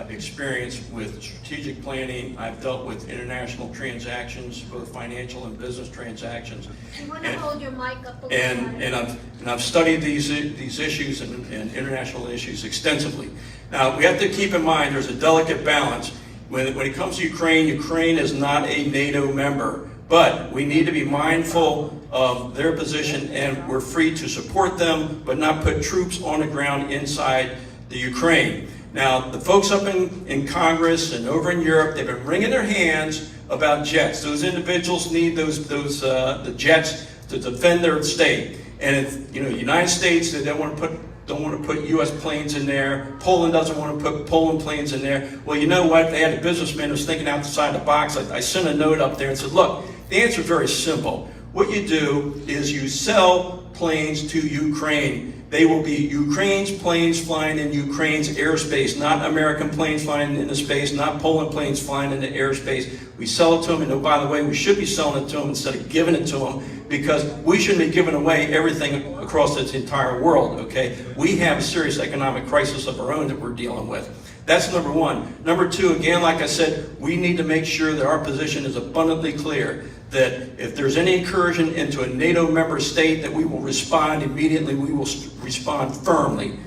experience with strategic planning. I've dealt with international transactions, both financial and business transactions. You want to hold your mic up a little And I've studied these issues and international issues extensively. Now, we have to keep in mind there's a delicate balance. When it comes to Ukraine, Ukraine is not a NATO member, but we need to be mindful of their position, and we're free to support them, but not put troops on the ground inside the Ukraine. Now, the folks up in Congress and over in Europe, they've been wringing their hands about jets. Those individuals need the jets to defend their state. And if, the United States, they don't want to put don't want to put U.S. planes in there. Poland doesn't want to put Poland planes in there. Well, you know what? They had a businessman who was thinking outside the box. I sent a note up there and said, look, the answer is very simple. What you do is you sell planes to Ukraine. They will be Ukraine's planes flying in Ukraine's airspace, not American planes flying into space, not Poland planes flying into airspace. We sell it to them, and oh, by the way, we should be selling it to them instead of giving it to them, because we shouldn't be giving away everything across this entire world, okay? We have a serious economic crisis of our own that we're dealing with. That's number one. Number two, again, like I said, we need to make sure that our position is abundantly clear, that if there's any incursion into a NATO member state, that we will respond immediately, we will respond firmly.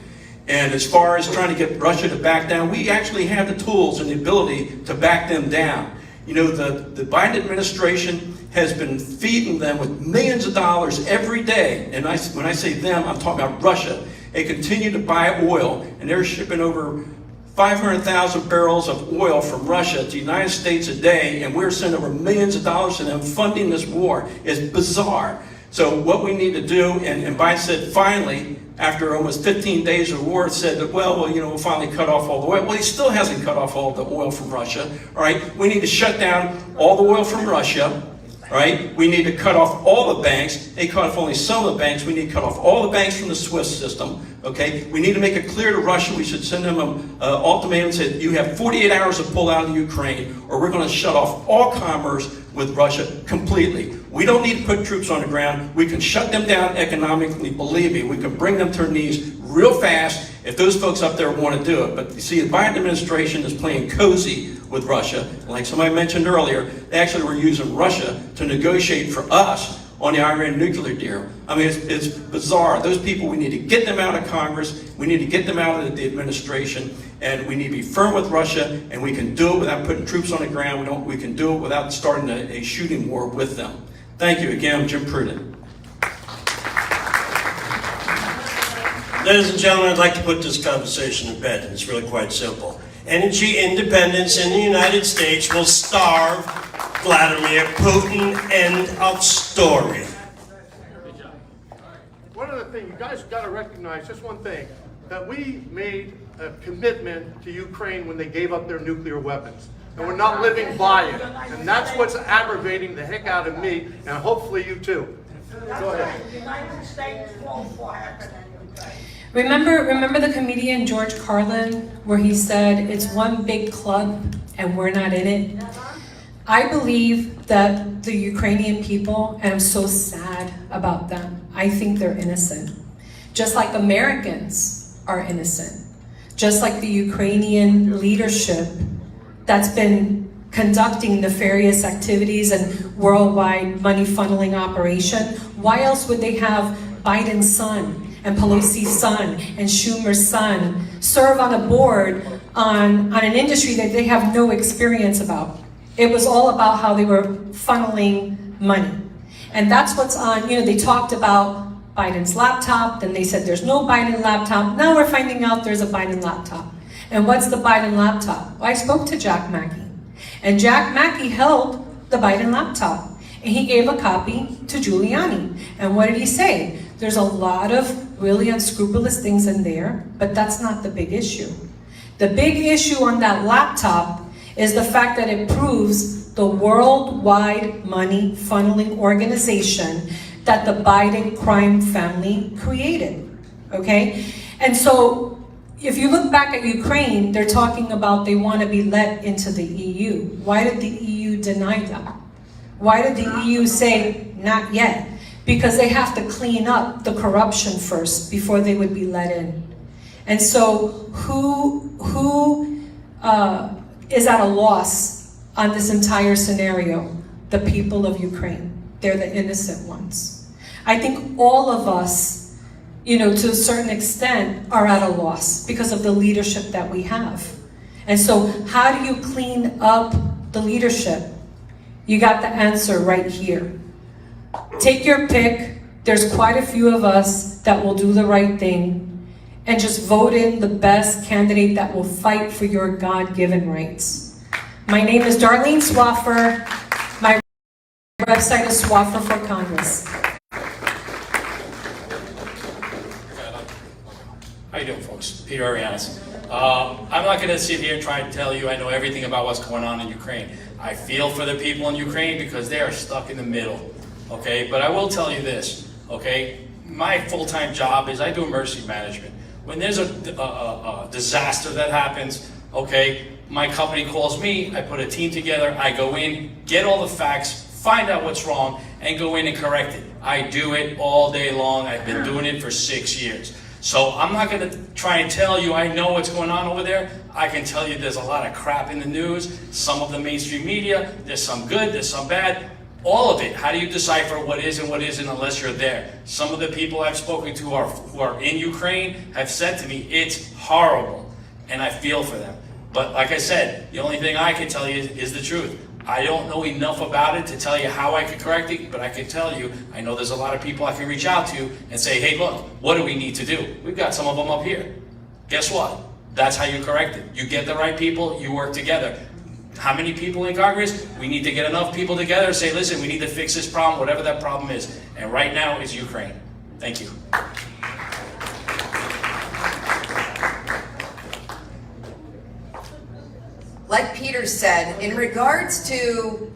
And as far as trying to get Russia to back down, we actually have the tools and the ability to back them down. You know, the Biden administration has been feeding them with millions of dollars every day. And when I say them, I'm talking about Russia. They continue to buy oil, and they're shipping over 500,000 barrels of oil from Russia to the United States a day, and we're sending over millions of dollars to them funding this war. It's bizarre. So what we need to do, and Biden said finally, after almost 15 days of war, said that, well, you know, we'll finally cut off all the oil. Well, he still hasn't cut off all the oil from Russia, all right? We need to shut down all the oil from Russia, all right? We need to cut off all the banks. They cut off only some of the banks. We need to cut off all the banks from the SWIFT system, okay? We need to make it clear to Russia. We should send them an ultimatum and say, you have 48 hours to pull out of Ukraine, or we're going to shut off all commerce with Russia completely. We don't need to put troops on the ground. We can shut them down economically, believe me. We can bring them to their knees real fast if those folks up there want to do it. But you see, the Biden administration is playing cozy with Russia. Like somebody mentioned earlier, they actually were using Russia to negotiate for us on the Iran nuclear deal. I mean, it's bizarre. Those people, we need to get them out of Congress. We need to get them out of the administration. And we need to be firm with Russia, and we can do it without putting troops on the ground. We can do it without starting a shooting war with them. Thank you. Again, I'm Jim Pruden. Ladies and gentlemen, I'd like to put this conversation to bed, and it's really quite simple. Energy independence in the United States will starve Vladimir Putin. End of story. One other thing, you guys got to recognize just one thing, that we made a commitment to Ukraine when they gave up their nuclear weapons. And we're not living by it. And that's what's aggravating the heck out of me, and hopefully you too. Go ahead. The United States won't happen. Remember the comedian George Carlin, where he said, it's one big club and we're not in it? I believe that the Ukrainian people, and I'm so sad about them, I think they're innocent. Just like Americans are innocent. Just like the Ukrainian leadership that's been conducting nefarious activities and worldwide money funneling operation. Why else would they have Biden's son and Pelosi's son and Schumer's son serve on a board on an industry that they have no experience about? It was all about how they were funneling money. And that's what's on, you know, they talked about Biden's laptop, then they said there's no Biden laptop. Now we're finding out there's a Biden laptop. And what's the Biden laptop? Well, I spoke to Jack Mackey. And Jack Mackey held the Biden laptop. And he gave a copy to Giuliani. And what did he say? There's a lot of really unscrupulous things in there, but that's not the big issue. The big issue on that laptop is the fact that it proves the worldwide money funneling organization that the Biden crime family created, okay? And so if you look back at Ukraine, they're talking about they want to be let into the EU. Why did the EU deny them? Why did the EU say not yet? Because they have to clean up the corruption first before they would be let in. And so who is at a loss on this entire scenario? The people of Ukraine. They're the innocent ones. I think all of us, you know, to a certain extent, are at a loss because of the leadership that we have. And so how do you clean up the leadership? You got the answer right here. Take your pick. There's quite a few of us that will do the right thing and just vote in the best candidate that will fight for your God-given rights. My name is Darlene Swapper. My website is Swapper for Congress. Peter Arianis. I'm not going to sit here and try and tell you I know everything about what's going on in Ukraine. I feel for the people in Ukraine because they are stuck in the middle, okay? But I will tell you this, okay? My full-time job is I do emergency management. When there's a disaster that happens, okay, my company calls me, I put a team together, I go in, get all the facts, find out what's wrong, and go in and correct it. I do it all day long. I've been doing it for 6 years. So I'm not going to try and tell you I know what's going on over there. I can tell you there's a lot of crap in the news, some of the mainstream media, there's some good, there's some bad, all of it. How do you decipher what is and what isn't unless you're there? Some of the people I've spoken to who are in Ukraine have said to me, it's horrible, and I feel for them. But like I said, the only thing I can tell you is the truth. I don't know enough about it to tell you how I could correct it, but I can tell you, I know there's a lot of people I can reach out to and say, hey, look, what do we need to do? We've got some of them up here. Guess what? That's how you correct it. You get the right people, you work together. How many people in Congress? We need to get enough people together and say, listen, we need to fix this problem, whatever that problem is. And right now is Ukraine. Thank you. Like Peter said, in regards to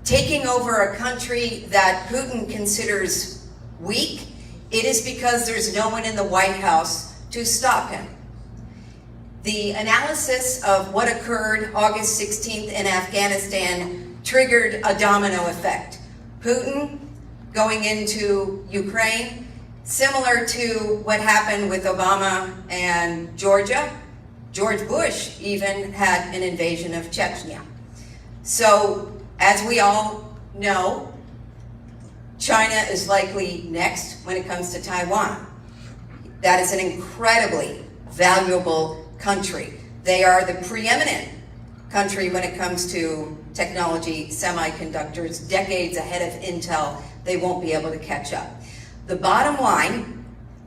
taking over a country that Putin considers weak, it is because there's no one in the White House to stop him. The analysis of what occurred August 16th in Afghanistan triggered a domino effect. Putin going into Ukraine, similar to what happened with Obama and Georgia. George Bush even had an invasion of Chechnya. So, as we all know, China is likely next when it comes to Taiwan. That is an incredibly valuable country. They are the preeminent country when it comes to technology, semiconductors, decades ahead of Intel. They won't be able to catch up. The bottom line,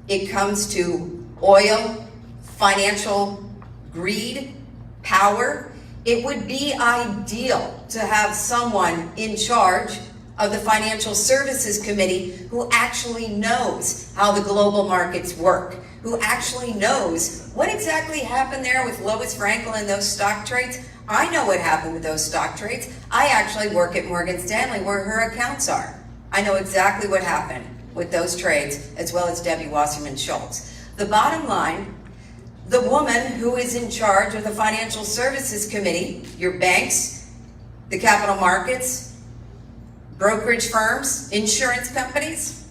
it comes to oil, financial greed, power. It would be ideal to have someone in charge of the Financial Services Committee who actually knows how the global markets work, who actually knows what exactly happened there with Lois Frankel and those stock trades. I know what happened with those stock trades. I actually work at Morgan Stanley where her accounts are. I know exactly what happened with those trades, as well as Debbie Wasserman Schultz. The bottom line, the woman who is in charge of the Financial Services Committee, your banks, the capital markets, brokerage firms, insurance companies,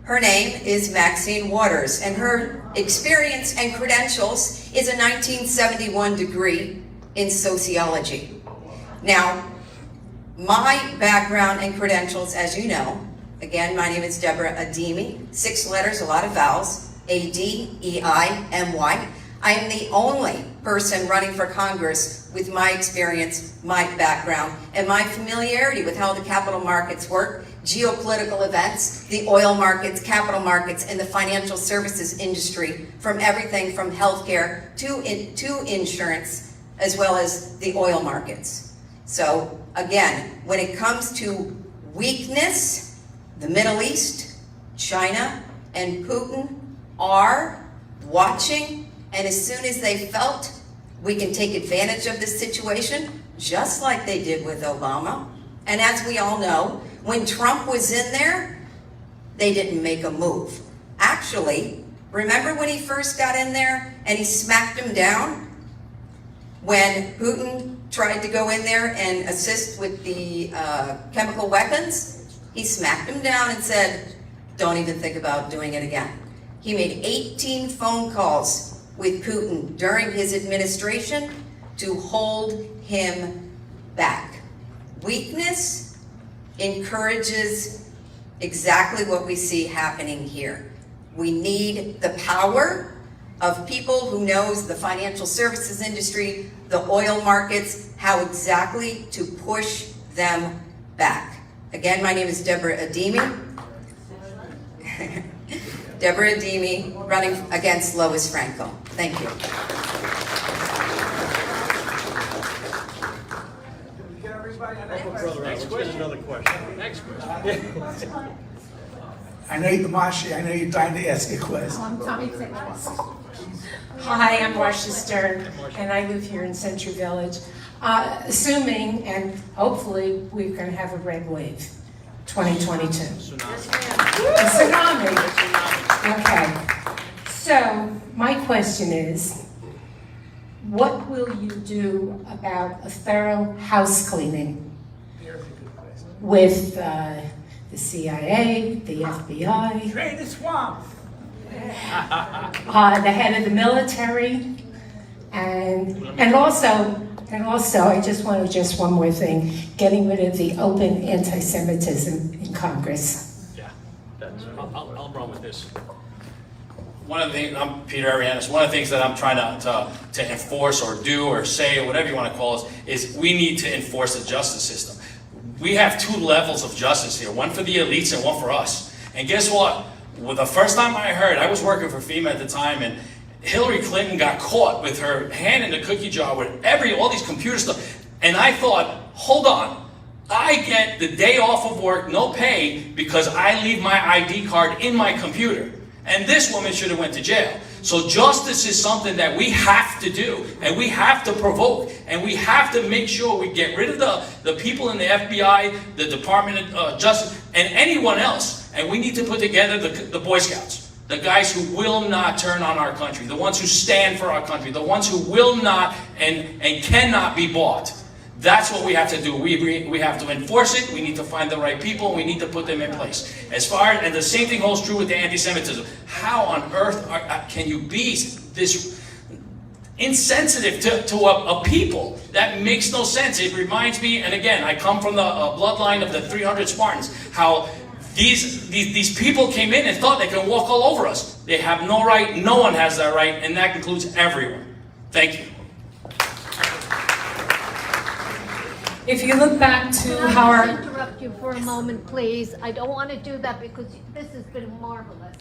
her name is Maxine Waters, and her experience and credentials is a 1971 degree in sociology. Now, my background and credentials, as you know, again, my name is Deborah Ademi, 6 letters, a lot of vowels, A-D-E-I-M-Y. I am the only person running for Congress with my experience, my background, and my familiarity with how the capital markets work, geopolitical events, the oil markets, capital markets, and the financial services industry, from everything from healthcare to insurance, as well as the oil markets. So again, when it comes to weakness, the Middle East, China, and Putin are watching, and as soon as they felt we can take advantage of this situation, just like they did with Obama. And as we all know, when Trump was in there, they didn't make a move. Actually, remember when he first got in there and he smacked him down? When Putin tried to go in there and assist with the chemical weapons, he smacked him down and said, don't even think about doing it again. He made 18 phone calls with Putin during his administration to hold him back. Weakness encourages exactly what we see happening here. We need the power of people who knows the financial services industry, the oil markets, how exactly to push them back. Again, my name is Deborah Ademi. Deborah Ademi, running against Lois Frankel. Thank you. Next question. Another question. Next question. I know you're Marcia, I know you're dying to ask a question. Hi, I'm Marcia Stern, and I live here in Century Village. Assuming, and hopefully, we're going to have a red wave, 2022. Tsunami. Okay. So, my question is, what will you do about a thorough house cleaning with the CIA, the FBI, Drain the swamp. the head of the military, and also, I just want to one more thing: getting rid of the open anti-Semitism in Congress. Yeah, I'll run with this. One of the things, I'm Peter Arianis, one of the things that I'm trying to enforce or do or say or whatever you want to call us is we need to enforce the justice system. We have two levels of justice here, one for the elites and one for us. And guess what? Well, the first time I heard, I was working for FEMA at the time, and Hillary Clinton got caught with her hand in the cookie jar with all these computer stuff. And I thought, hold on, I get the day off of work, no pay, because I leave my ID card in my computer. And this woman should have went to jail. So justice is something that we have to do, and we have to provoke, and we have to make sure we get rid of the people in the FBI, the Department of Justice, and anyone else. And we need to put together the Boy Scouts, the guys who will not turn on our country, the ones who stand for our country, the ones who will not and cannot be bought. That's what we have to do. We have to enforce it. We need to find the right people. We need to put them in place. And the same thing holds true with the anti-Semitism. How on earth can you be this insensitive to a people? That makes no sense. It reminds me, and again, I come from the bloodline of the 300 Spartans, how these people came in and thought they can walk all over us. They have no right. No one has that right, and that includes everyone. Thank you. If you look back to how our... Can I interrupt you for a moment, please? I don't want to do that because this has been marvelous.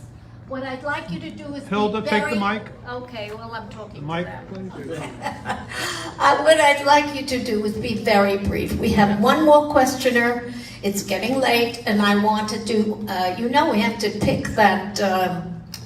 What I'd like you to do is Hilda, be very... take the mic. Okay, well, I'm talking The mic, to them. please. What I'd like you to do is be very brief. We have one more questioner. It's getting late, and I want to do, we have to pick that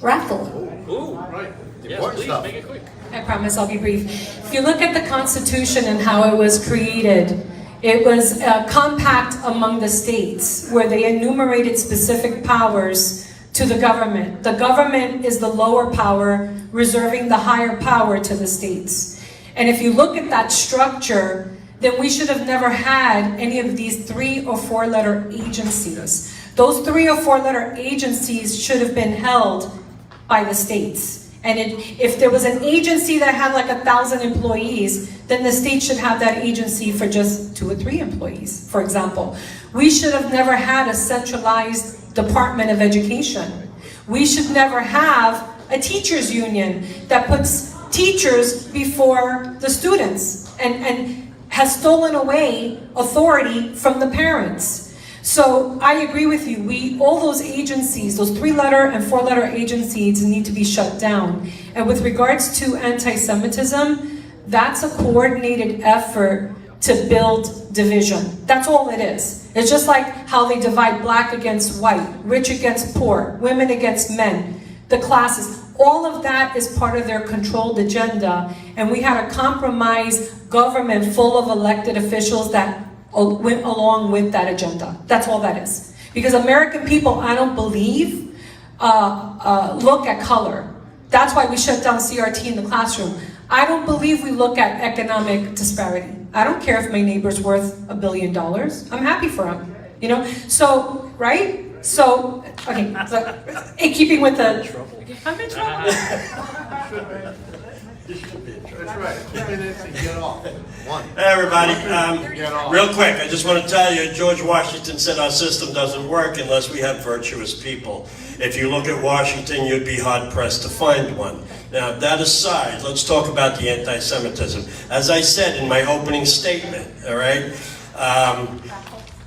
raffle. Ooh, right. Yes, please, make it quick. I promise I'll be brief. If you look at the Constitution and how it was created, it was a compact among the states where they enumerated specific powers to the government. The government is the lower power, reserving the higher power to the states. And if you look at that structure, then we should have never had any of these 3- or 4-letter agencies. Those 3- or 4-letter agencies should have been held by the states. And if there was an agency that had like 1,000 employees, then the state should have that agency for just 2 or 3 employees, for example. We should have never had a centralized Department of Education. We should never have a teachers union that puts teachers before the students and has stolen away authority from the parents. So I agree with you. All those agencies, those 3-letter and 4-letter agencies need to be shut down. And with regards to anti-Semitism, that's a coordinated effort to build division. That's all it is. It's just like how they divide black against white, rich against poor, women against men, the classes. All of that is part of their controlled agenda. And we had a compromised government full of elected officials that went along with that agenda. That's all that is. Because American people, I don't believe, look at color. That's why we shut down CRT in the classroom. I don't believe we look at economic disparity. I don't care if my neighbor's worth $1 billion. I'm happy for him. So, right? So, okay, so, in keeping with the... I'm in trouble. That's right. 2 minutes and get off. Hey everybody, real quick, I just want to tell you, George Washington said our system doesn't work unless we have virtuous people. If you look at Washington, you'd be hard-pressed to find one. Now, that aside, let's talk about the anti-Semitism. As I said in my opening statement, all right,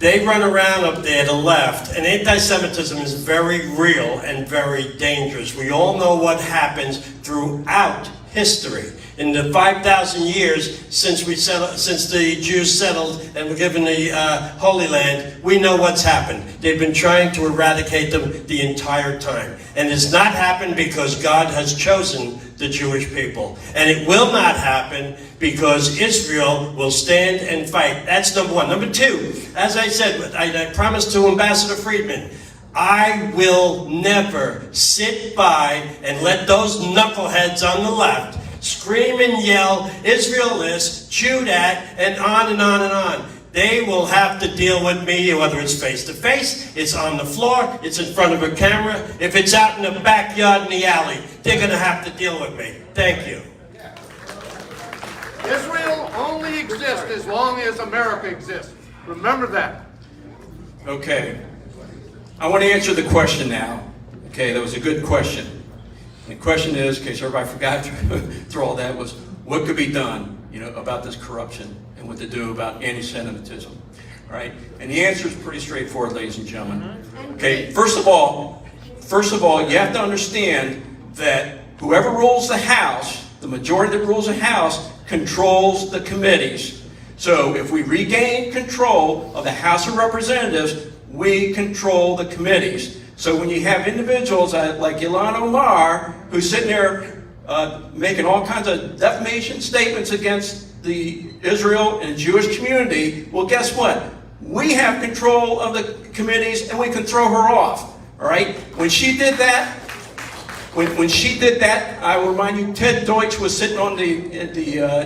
they run around up there to the left, and anti-Semitism is very real and very dangerous. We all know what happens throughout history. In the 5,000 years since the Jews settled and were given the Holy Land, we know what's happened. They've been trying to eradicate them the entire time. And it's not happened because God has chosen the Jewish people. And it will not happen because Israel will stand and fight. That's number one. Number two, as I said, I promised to Ambassador Friedman, I will never sit by and let those knuckleheads on the left scream and yell, Israel this, Jew that, and on and on and on. They will have to deal with me, whether it's face-to-face, it's on the floor, it's in front of a camera. If it's out in the backyard in the alley, they're going to have to deal with me. Thank you. Israel only exists as long as America exists. Remember that. Okay. I want to answer the question now. Okay, that was a good question. The question is, in case everybody forgot through all that, was what could be done, about this corruption and what to do about anti-Semitism, right? And the answer is pretty straightforward, ladies and gentlemen. Okay, first of all, you have to understand that whoever rules the House, the majority that rules the House, controls the committees. So if we regain control of the House of Representatives, we control the committees. So when you have individuals like Ilhan Omar, who's sitting there making all kinds of defamation statements against the Israel and Jewish community, well, guess what? We have control of the committees and we can throw her off, all right? When she did that, I will remind you, Ted Deutsch was sitting on the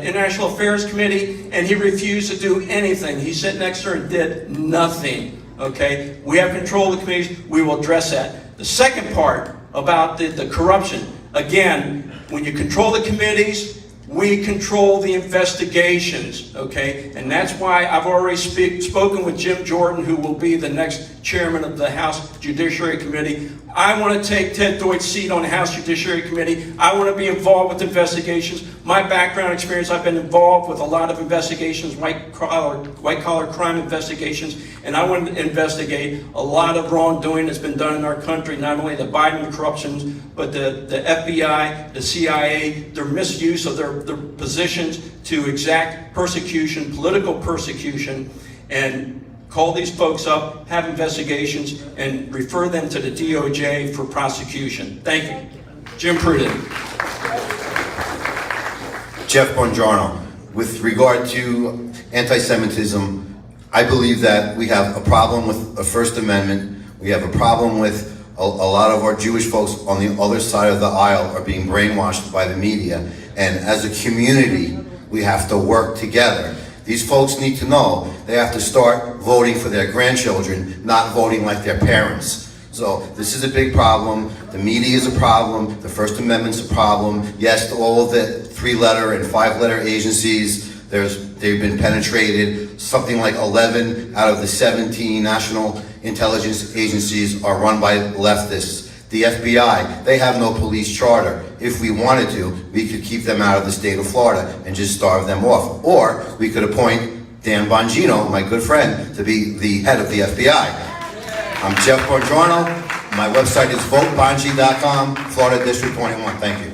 International Affairs Committee and he refused to do anything. He sat next to her and did nothing. Okay, we have control of the committees. We will address that. The second part about the corruption, again, when you control the committees, we control the investigations, okay? And that's why I've already spoken with Jim Jordan, who will be the next chairman of the House Judiciary Committee. I want to take Ted Deutsch's seat on the House Judiciary Committee. I want to be involved with investigations. My background experience, I've been involved with a lot of investigations, white collar crime investigations, and I want to investigate a lot of wrongdoing that's been done in our country, not only the Biden corruptions, but the FBI, the CIA, their misuse of their positions to exact persecution, political persecution, and call these folks up, have investigations, and refer them to the DOJ for prosecution. Thank you. Jim Pruden. Jeff Bongiorno. With regard to anti-Semitism, I believe that we have a problem with the First Amendment. We have a problem with a lot of our Jewish folks on the other side of the aisle are being brainwashed by the media. And as a community, we have to work together. These folks need to know they have to start voting for their grandchildren, not voting like their parents. So this is a big problem. The media is a problem. The First Amendment's a problem. Yes, all of the 3-letter and 5-letter agencies, they've been penetrated. Something like 11 out of the 17 national intelligence agencies are run by leftists. The FBI, they have no police charter. If we wanted to, we could keep them out of the state of Florida and just starve them off. Or we could appoint Dan Bongino, my good friend, to be the head of the FBI. I'm Jeff Bongiorno. My website is votebongi.com, Florida District 21. Thank you.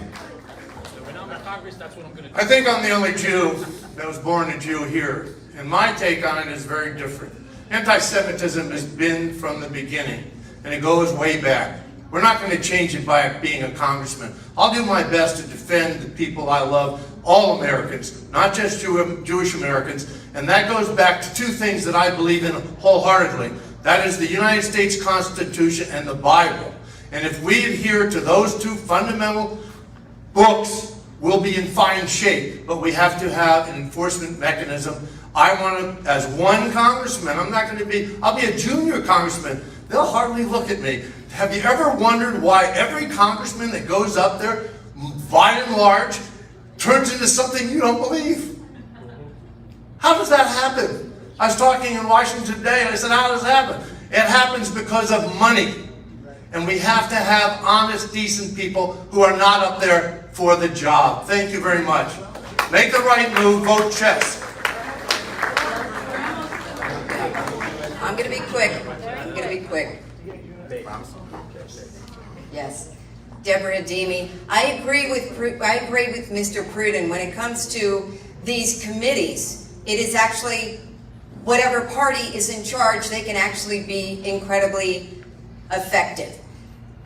I think I'm the only Jew that was born a Jew here. And my take on it is very different. Anti-Semitism has been from the beginning, and it goes way back. We're not going to change it by being a congressman. I'll do my best to defend the people I love, all Americans, not just Jewish Americans. And that goes back to two things that I believe in wholeheartedly. That is the United States Constitution and the Bible. And if we adhere to those two fundamental books, we'll be in fine shape. But we have to have an enforcement mechanism. I want to, as one congressman, I'll be a junior congressman. They'll hardly look at me. Have you ever wondered why every congressman that goes up there, by and large, turns into something you don't believe? How does that happen? I was talking in Washington today and I said, how does it happen? It happens because of money. And we have to have honest, decent people who are not up there for the job. Thank you very much. Make the right move, vote chess. I'm going to be quick. Yes. Deborah Ademi. I agree with Mr. Pruden when it comes to these committees. It is actually, whatever party is in charge, they can actually be incredibly effective.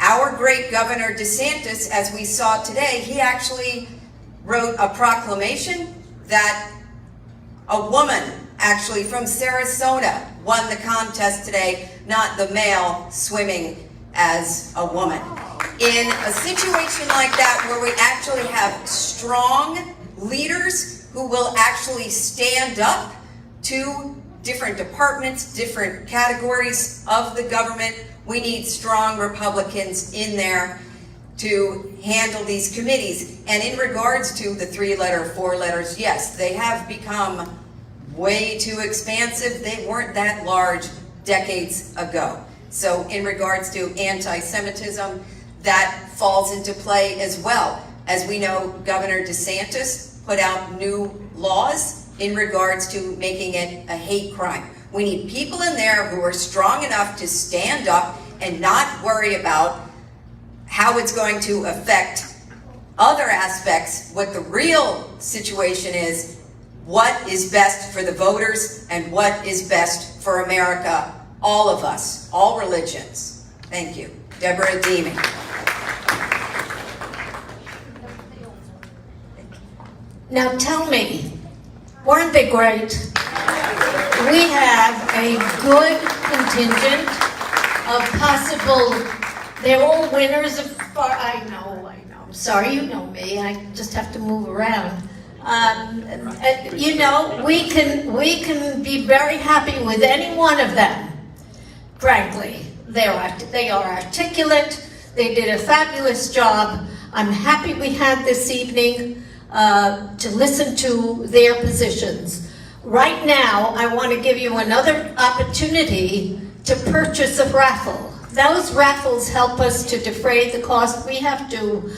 Our great Governor DeSantis, as we saw today, he actually wrote a proclamation that a woman actually from Sarasota won the contest today, not the male swimming as a woman. In a situation like that where we actually have strong leaders who will actually stand up to different departments, different categories of the government, we need strong Republicans in there to handle these committees. And in regards to the 3-letter, 4 letters, yes, they have become way too expansive. They weren't that large decades ago. So in regards to anti-Semitism, that falls into play as well. As we know, Governor DeSantis put out new laws in regards to making it a hate crime. We need people in there who are strong enough to stand up and not worry about how it's going to affect other aspects. What the real situation is, what is best for the voters and what is best for America, all of us, all religions. Thank you. Deborah Ademi. Now tell me, weren't they great? We have a good contingent of possible, they're all winners of, I know, I'm sorry, you know me, I just have to move around. You know, we can be very happy with any one of them, frankly. They are articulate, they did a fabulous job. I'm happy we had this evening to listen to their positions. Right now, I want to give you another opportunity to purchase a raffle. Those raffles help us to defray the cost. We have to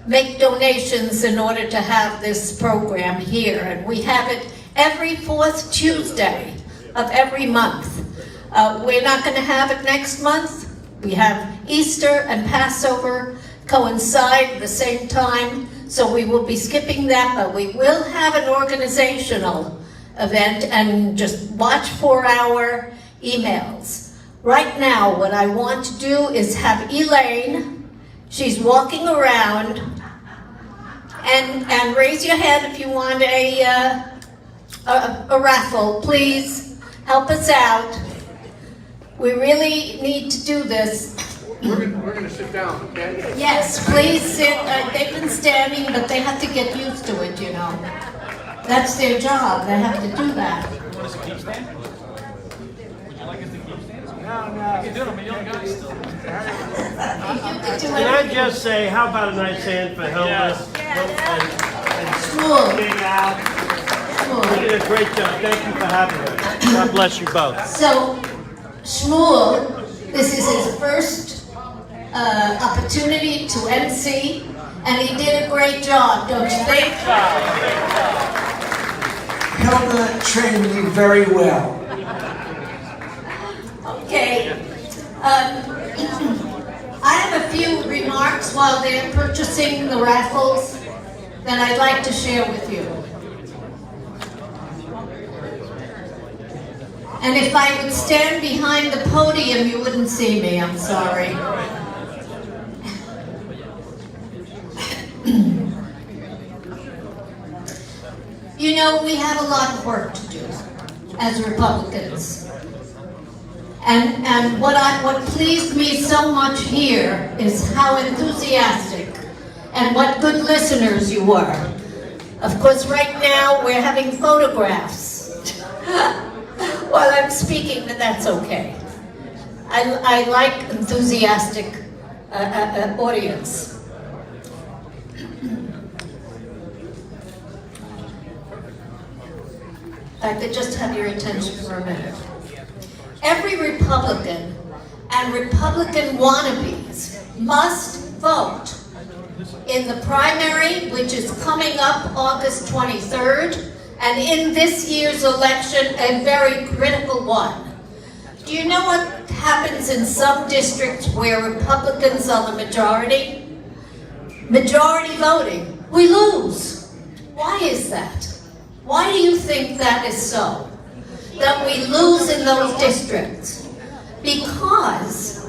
make donations in order to have this program here, and we have it every 4th Tuesday of every month. We're not going to have it next month. We have Easter and Passover coincide at the same time, so we will be skipping that, but we will have an organizational event, and just watch for our emails. Right now, what I want to do is have Elaine, she's walking around, and raise your hand if you want a raffle. Please help us out. We really need to do this. We're gonna sit down, okay? Yes, please sit. They've been standing, but they have to get used to it, you know. That's their job. They have to do that. You want us to keep standing? Would you like us to keep standing? No. You can do it, I'm a young guy still. Can I just say, how about a nice hand for Hilda? Shmuel. Big Al. You did a great job. Thank you for having us. God bless you both. So, Shmuel, this is his first opportunity to MC, and he did a great job, don't you think? Hilda trained me very well. Okay. I have a few remarks while they're purchasing the raffles that I'd like to share with you. And if I would stand behind the podium, you wouldn't see me, I'm sorry. You know, we have a lot of work to do as Republicans. And what pleased me so much here is how enthusiastic and what good listeners you were. Of course, right now we're having photographs while I'm speaking, but that's okay. I like enthusiastic audience. If I could just have your attention for a minute. Every Republican and Republican wannabes must vote in the primary, which is coming up August 23rd, and in this year's election, a very critical one. Do you know what happens in some districts where Republicans are the majority voting, we lose. Why is that? Why do you think that is so? That we lose in those districts? Because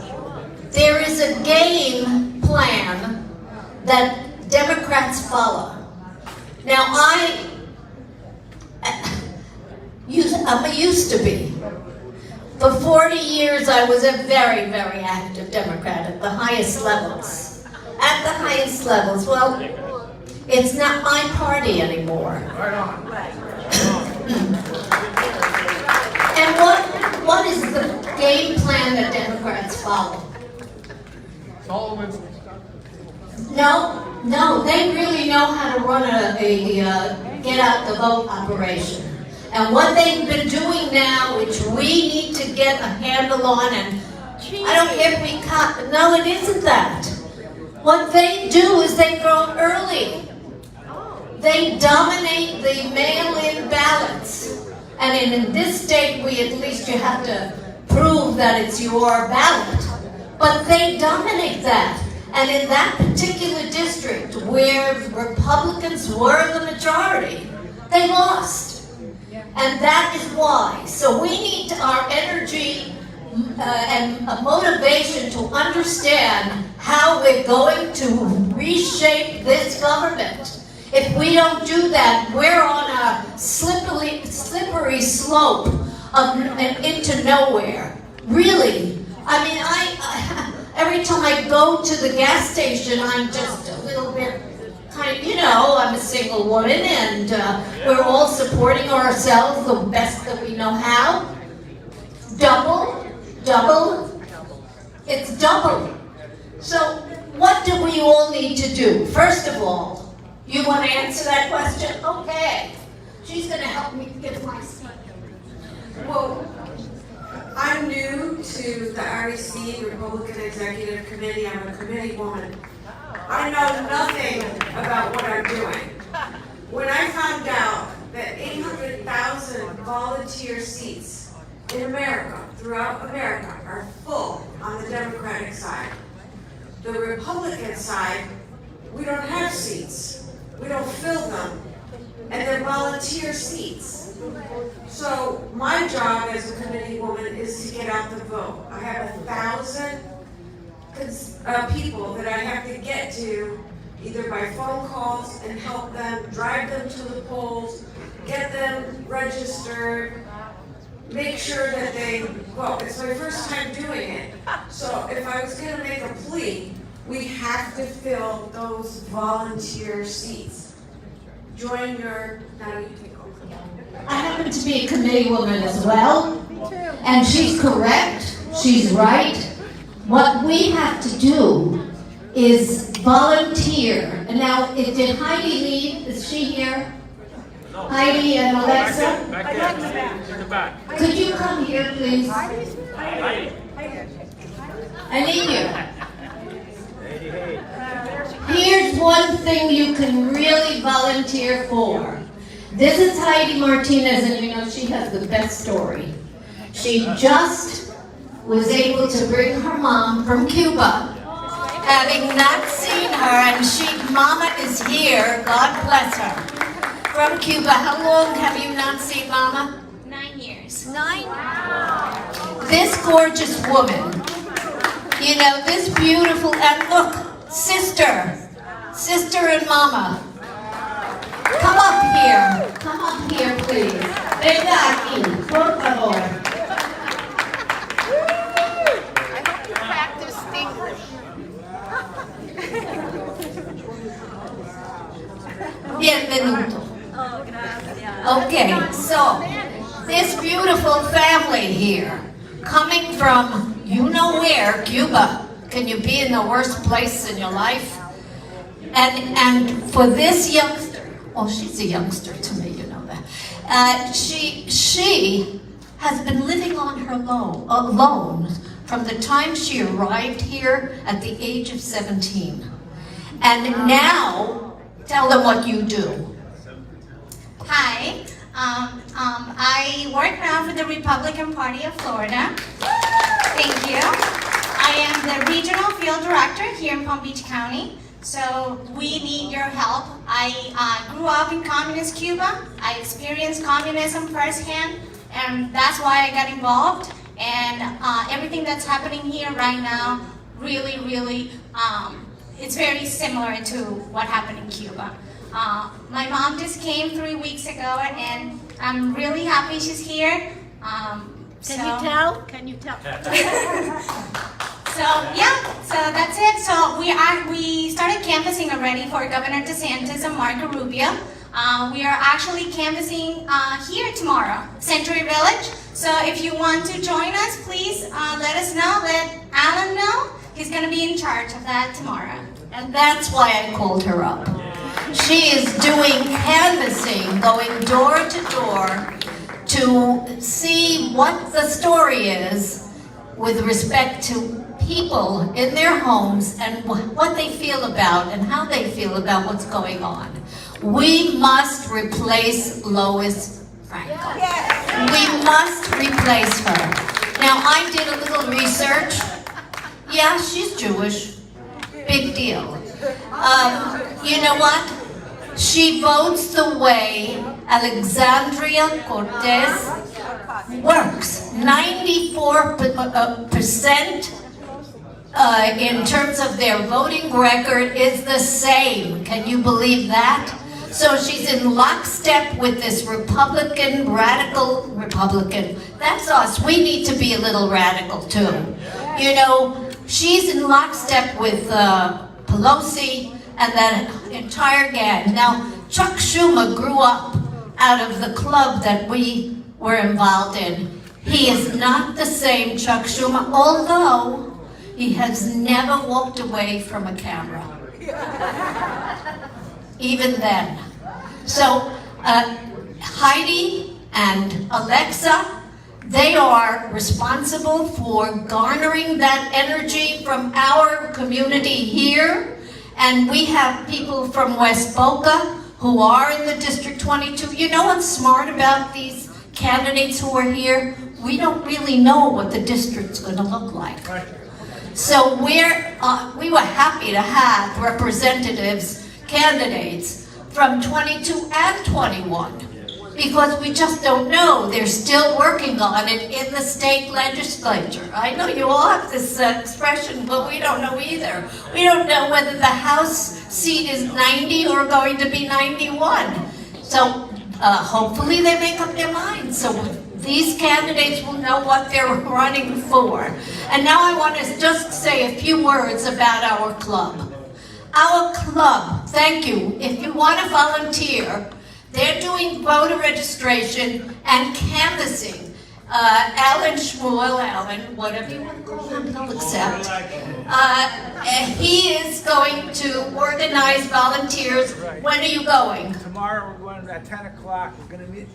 there is a game plan that Democrats follow. Now, I used to be. For 40 years, I was a very, very active Democrat at the highest levels. At the highest levels. Well, it's not my party anymore. And what is the game plan that Democrats follow? No, they really know how to run a get out the vote operation. And what they've been doing now, which we need to get a handle on, and I don't care if we cut, no, it isn't that. What they do is they vote early. They dominate the mail-in ballots. And in this state, at least you have to prove that it's your ballot. But they dominate that. And in that particular district, where Republicans were the majority, they lost. And that is why. So we need our energy and motivation to understand how we're going to reshape this government. If we don't do that, we're on a slippery slope into nowhere. Really. I mean, every time I go to the gas station, I'm just a little bit I'm a single woman, and we're all supporting ourselves the best that we know how. Double. It's double. So what do we all need to do? First of all, you want to answer that question? Okay. She's going to help me get my speech. Well, I'm new to the REC, Republican Executive Committee. I'm a committee woman. I know nothing about what I'm doing. When I found out that 800,000 volunteer seats in America, throughout America, are full on the Democratic side, the Republican side, we don't have seats. We don't fill them. And they're volunteer seats. So my job as a committee woman is to get out the vote. I have 1,000 people that I have to get to, either by phone calls and help them, drive them to the polls, get them registered, make sure that it's my first time doing it. So if I was going to make a plea, we have to fill those volunteer seats. Join your, now you take over. I happen to be a committee woman as well, and she's correct, she's right. What we have to do is volunteer. And now, did Heidi leave? Is she here? No. Heidi and Alexa? Back in the back. Could you come here, please? Heidi. I need you. Here's one thing you can really volunteer for. This is Heidi Martinez, and she has the best story. She just was able to bring her mom from Cuba, having not seen her, and Mama is here, God bless her, from Cuba. How long have you not seen Mama? 9 years. 9? Wow. This gorgeous woman, this beautiful, and look, sister and Mama. Come up here, please. Venga aquí, por favor. Bienvenuto. Okay, so this beautiful family here, coming from where, Cuba. Can you be in the worst place in your life? And for this youngster, she's a youngster to me, you know that. She has been living on her alone from the time she arrived here at the age of 17. And now, tell them what you do. Hi, I work now for the Republican Party of Florida. Thank you. I am the Regional Field Director here in Palm Beach County, so we need your help. I grew up in communist Cuba. I experienced communism firsthand, and that's why I got involved. And everything that's happening here right now, really, it's very similar to what happened in Cuba. My mom just came 3 weeks ago, and I'm really happy she's here. Can you tell? Can you tell? So that's it. So we started canvassing already for Governor DeSantis and Marco Rubio. We are actually canvassing here tomorrow, Century Village. So if you want to join us, please let us know. Let Alan know. He's going to be in charge of that tomorrow. And that's why I called her up. She is doing canvassing, going door to door to see what the story is with respect to people in their homes and what they feel about and how they feel about what's going on. We must replace Lois Franco. We must replace her. Now, I did a little research. Yeah, she's Jewish. Big deal. You know what? She votes the way Alexandria Cortez works. 94% in terms of their voting record is the same. Can you believe that? So she's in lockstep with this Republican, radical Republican. That's us. We need to be a little radical too. You know, she's in lockstep with Pelosi and that entire gang. Now, Chuck Schumer grew up out of the club that we were involved in. He is not the same Chuck Schumer, although he has never walked away from a camera. Even then. So, Heidi and Alexa, they are responsible for garnering that energy from our community here. And we have people from West Boca who are in the District 22. You know what's smart about these candidates who are here? We don't really know what the district's going to look like. So we were happy to have representatives, candidates from 22 and 21. Because we just don't know. They're still working on it in the state legislature. I know you all have this expression, but we don't know either. We don't know whether the House seat is 90 or going to be 91. So hopefully they make up their minds. So these candidates will know what they're running for. And now I want to just say a few words about our club. Our club, thank you. If you want to volunteer, they're doing voter registration and canvassing. Alan Shmuel, Alan, whatever you want to call him, he'll accept. He is going to organize volunteers. When are you going? Tomorrow we're going at 10 o'clock. We're going to meet.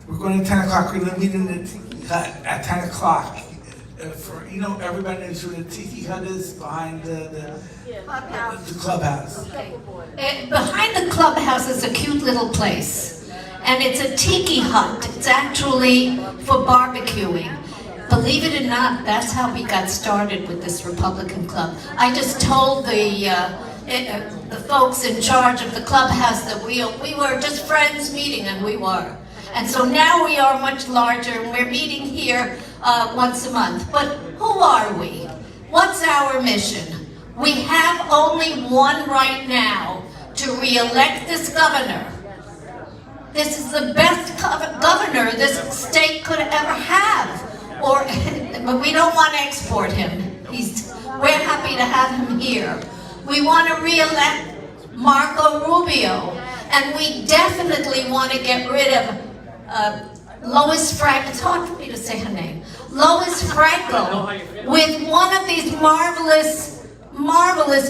We're going at 10 o'clock. We're going to meet in the Tiki Hut at 10 o'clock. Everybody knows who the Tiki Hut is behind the clubhouse. Okay. Behind the clubhouse is a cute little place. And it's a tiki hut. It's actually for barbecuing. Believe it or not, that's how we got started with this Republican club. I just told the folks in charge of the clubhouse that we were just friends meeting, and we were. And so now we are much larger, and we're meeting here once a month. But who are we? What's our mission? We have only one right now, to re-elect this governor. This is the best governor this state could ever have. But we don't want to export him. We're happy to have him here. We want to re-elect Marco Rubio. And we definitely want to get rid of Lois Franco. It's hard for me to say her name. Lois Franco with one of these marvelous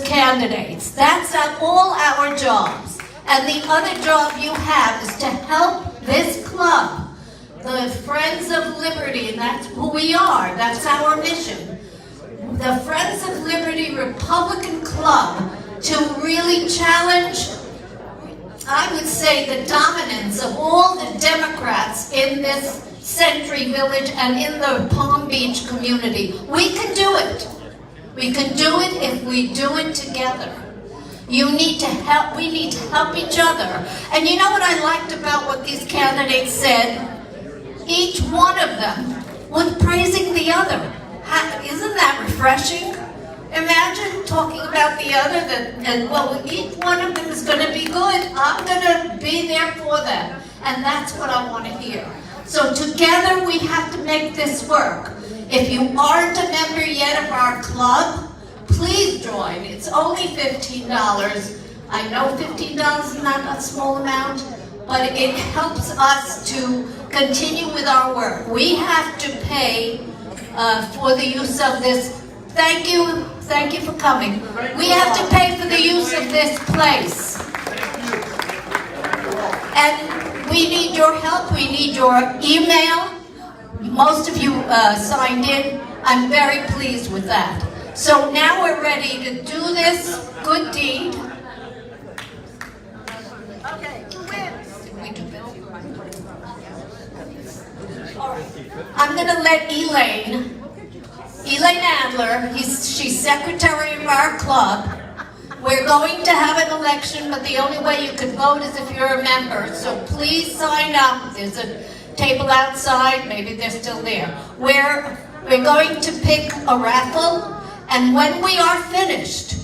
candidates. That's all our jobs. And the other job you have is to help this club, the Friends of Liberty, and that's who we are. That's our mission. The Friends of Liberty Republican Club to really challenge, I would say, the dominance of all the Democrats in this Century Village and in the Palm Beach community. We can do it. We can do it if we do it together. You need to help, we need to help each other. And you know what I liked about what these candidates said? Each one of them was praising the other. Isn't that refreshing? Imagine talking about the other, and well, each one of them is going to be good. I'm going to be there for them. And that's what I want to hear. So together we have to make this work. If you aren't a member yet of our club, please join. It's only $15. I know $15 is not a small amount, but it helps us to continue with our work. We have to pay for the use of this. Thank you for coming. We have to pay for the use of this place. And we need your help, we need your email. Most of you signed in. I'm very pleased with that. So now we're ready to do this good deed. Okay, who wins? All right. I'm going to let Elaine Adler, she's secretary of our club. We're going to have an election, but the only way you can vote is if you're a member. So please sign up. There's a table outside. Maybe they're still there. We're going to pick a raffle, and when we are finished,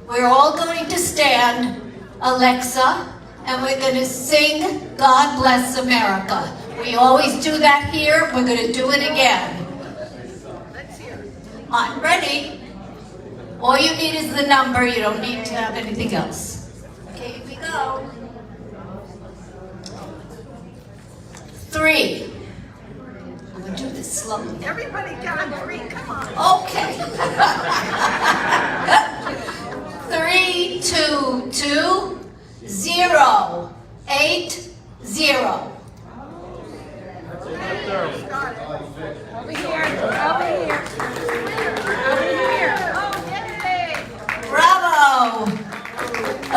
we're all going to stand, Alexa, and we're going to sing God Bless America. We always do that here. We're going to do it again. Let's hear it. I'm ready. All you need is the number. You don't need to have anything else. Okay, here we go. 3. I'm going to do this slowly. Everybody got 3, come on. Okay. 3, 2, 2, 0, 8, 0. Got it. Over here, over here. Over here. Oh, yay! Bravo!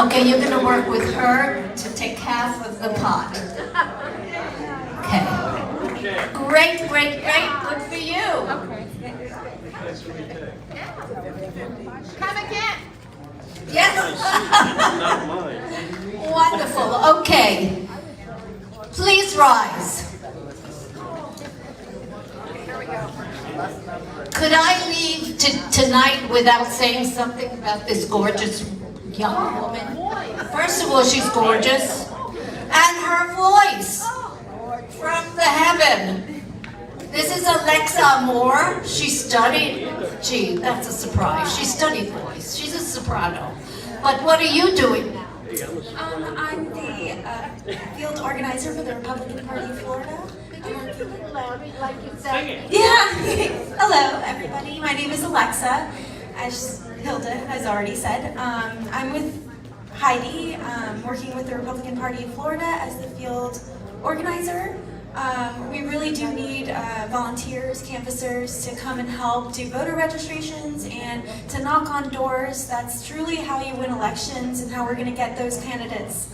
Okay, you're going to work with her to take half of the pot. Okay. Great, great, great. Good for you. Come again. Yes. Wonderful. Okay. Please rise. Could I leave tonight without saying something about this gorgeous young woman? First of all, she's gorgeous. And her voice from the heaven. This is Alexa Moore. She studied, gee, that's a surprise. She studied voice. She's a soprano. But what are you doing now? I'm the field organizer for the Republican Party of Florida. Could you speak a little louder, like you said? Yeah. Hello, everybody. My name is Alexa, as Hilda has already said. I'm with Heidi, working with the Republican Party of Florida as the field organizer. We really do need volunteers, canvassers to come and help do voter registrations and to knock on doors. That's truly how you win elections and how we're going to get those candidates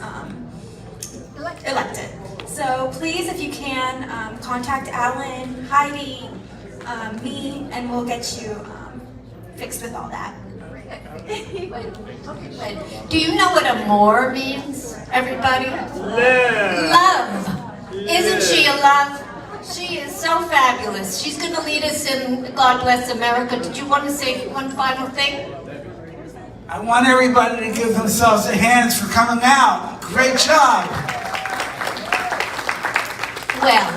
elected. So please, if you can, contact Alan, Heidi, me, and we'll get you fixed with all that. Do you know what amor means, everybody? Love. Isn't she a love? She is so fabulous. She's going to lead us in God Bless America. Did you want to say one final thing? I want everybody to give themselves a hands for coming out. Great job. Well,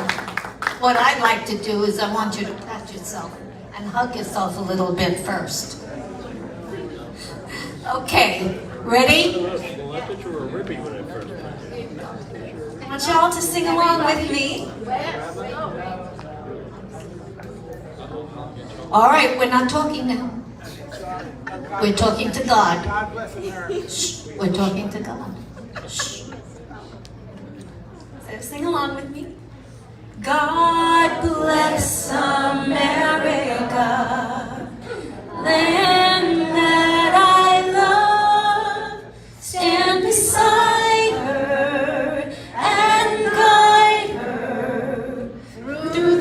what I'd like to do is I want you to pat yourself and hug yourself a little bit first. Okay, ready? I want y'all to sing along with me. All right, we're not talking now. We're talking to God. Shh, we're talking to God. Shh. So sing along with me. God bless America, land that I love. Stand beside her and guide her through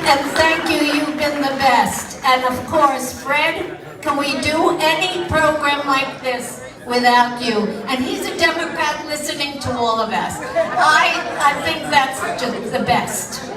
And thank you, you've been the best. And of course, Fred, can we do any program like this without you? And he's a Democrat listening to all of us. I think that's just the best.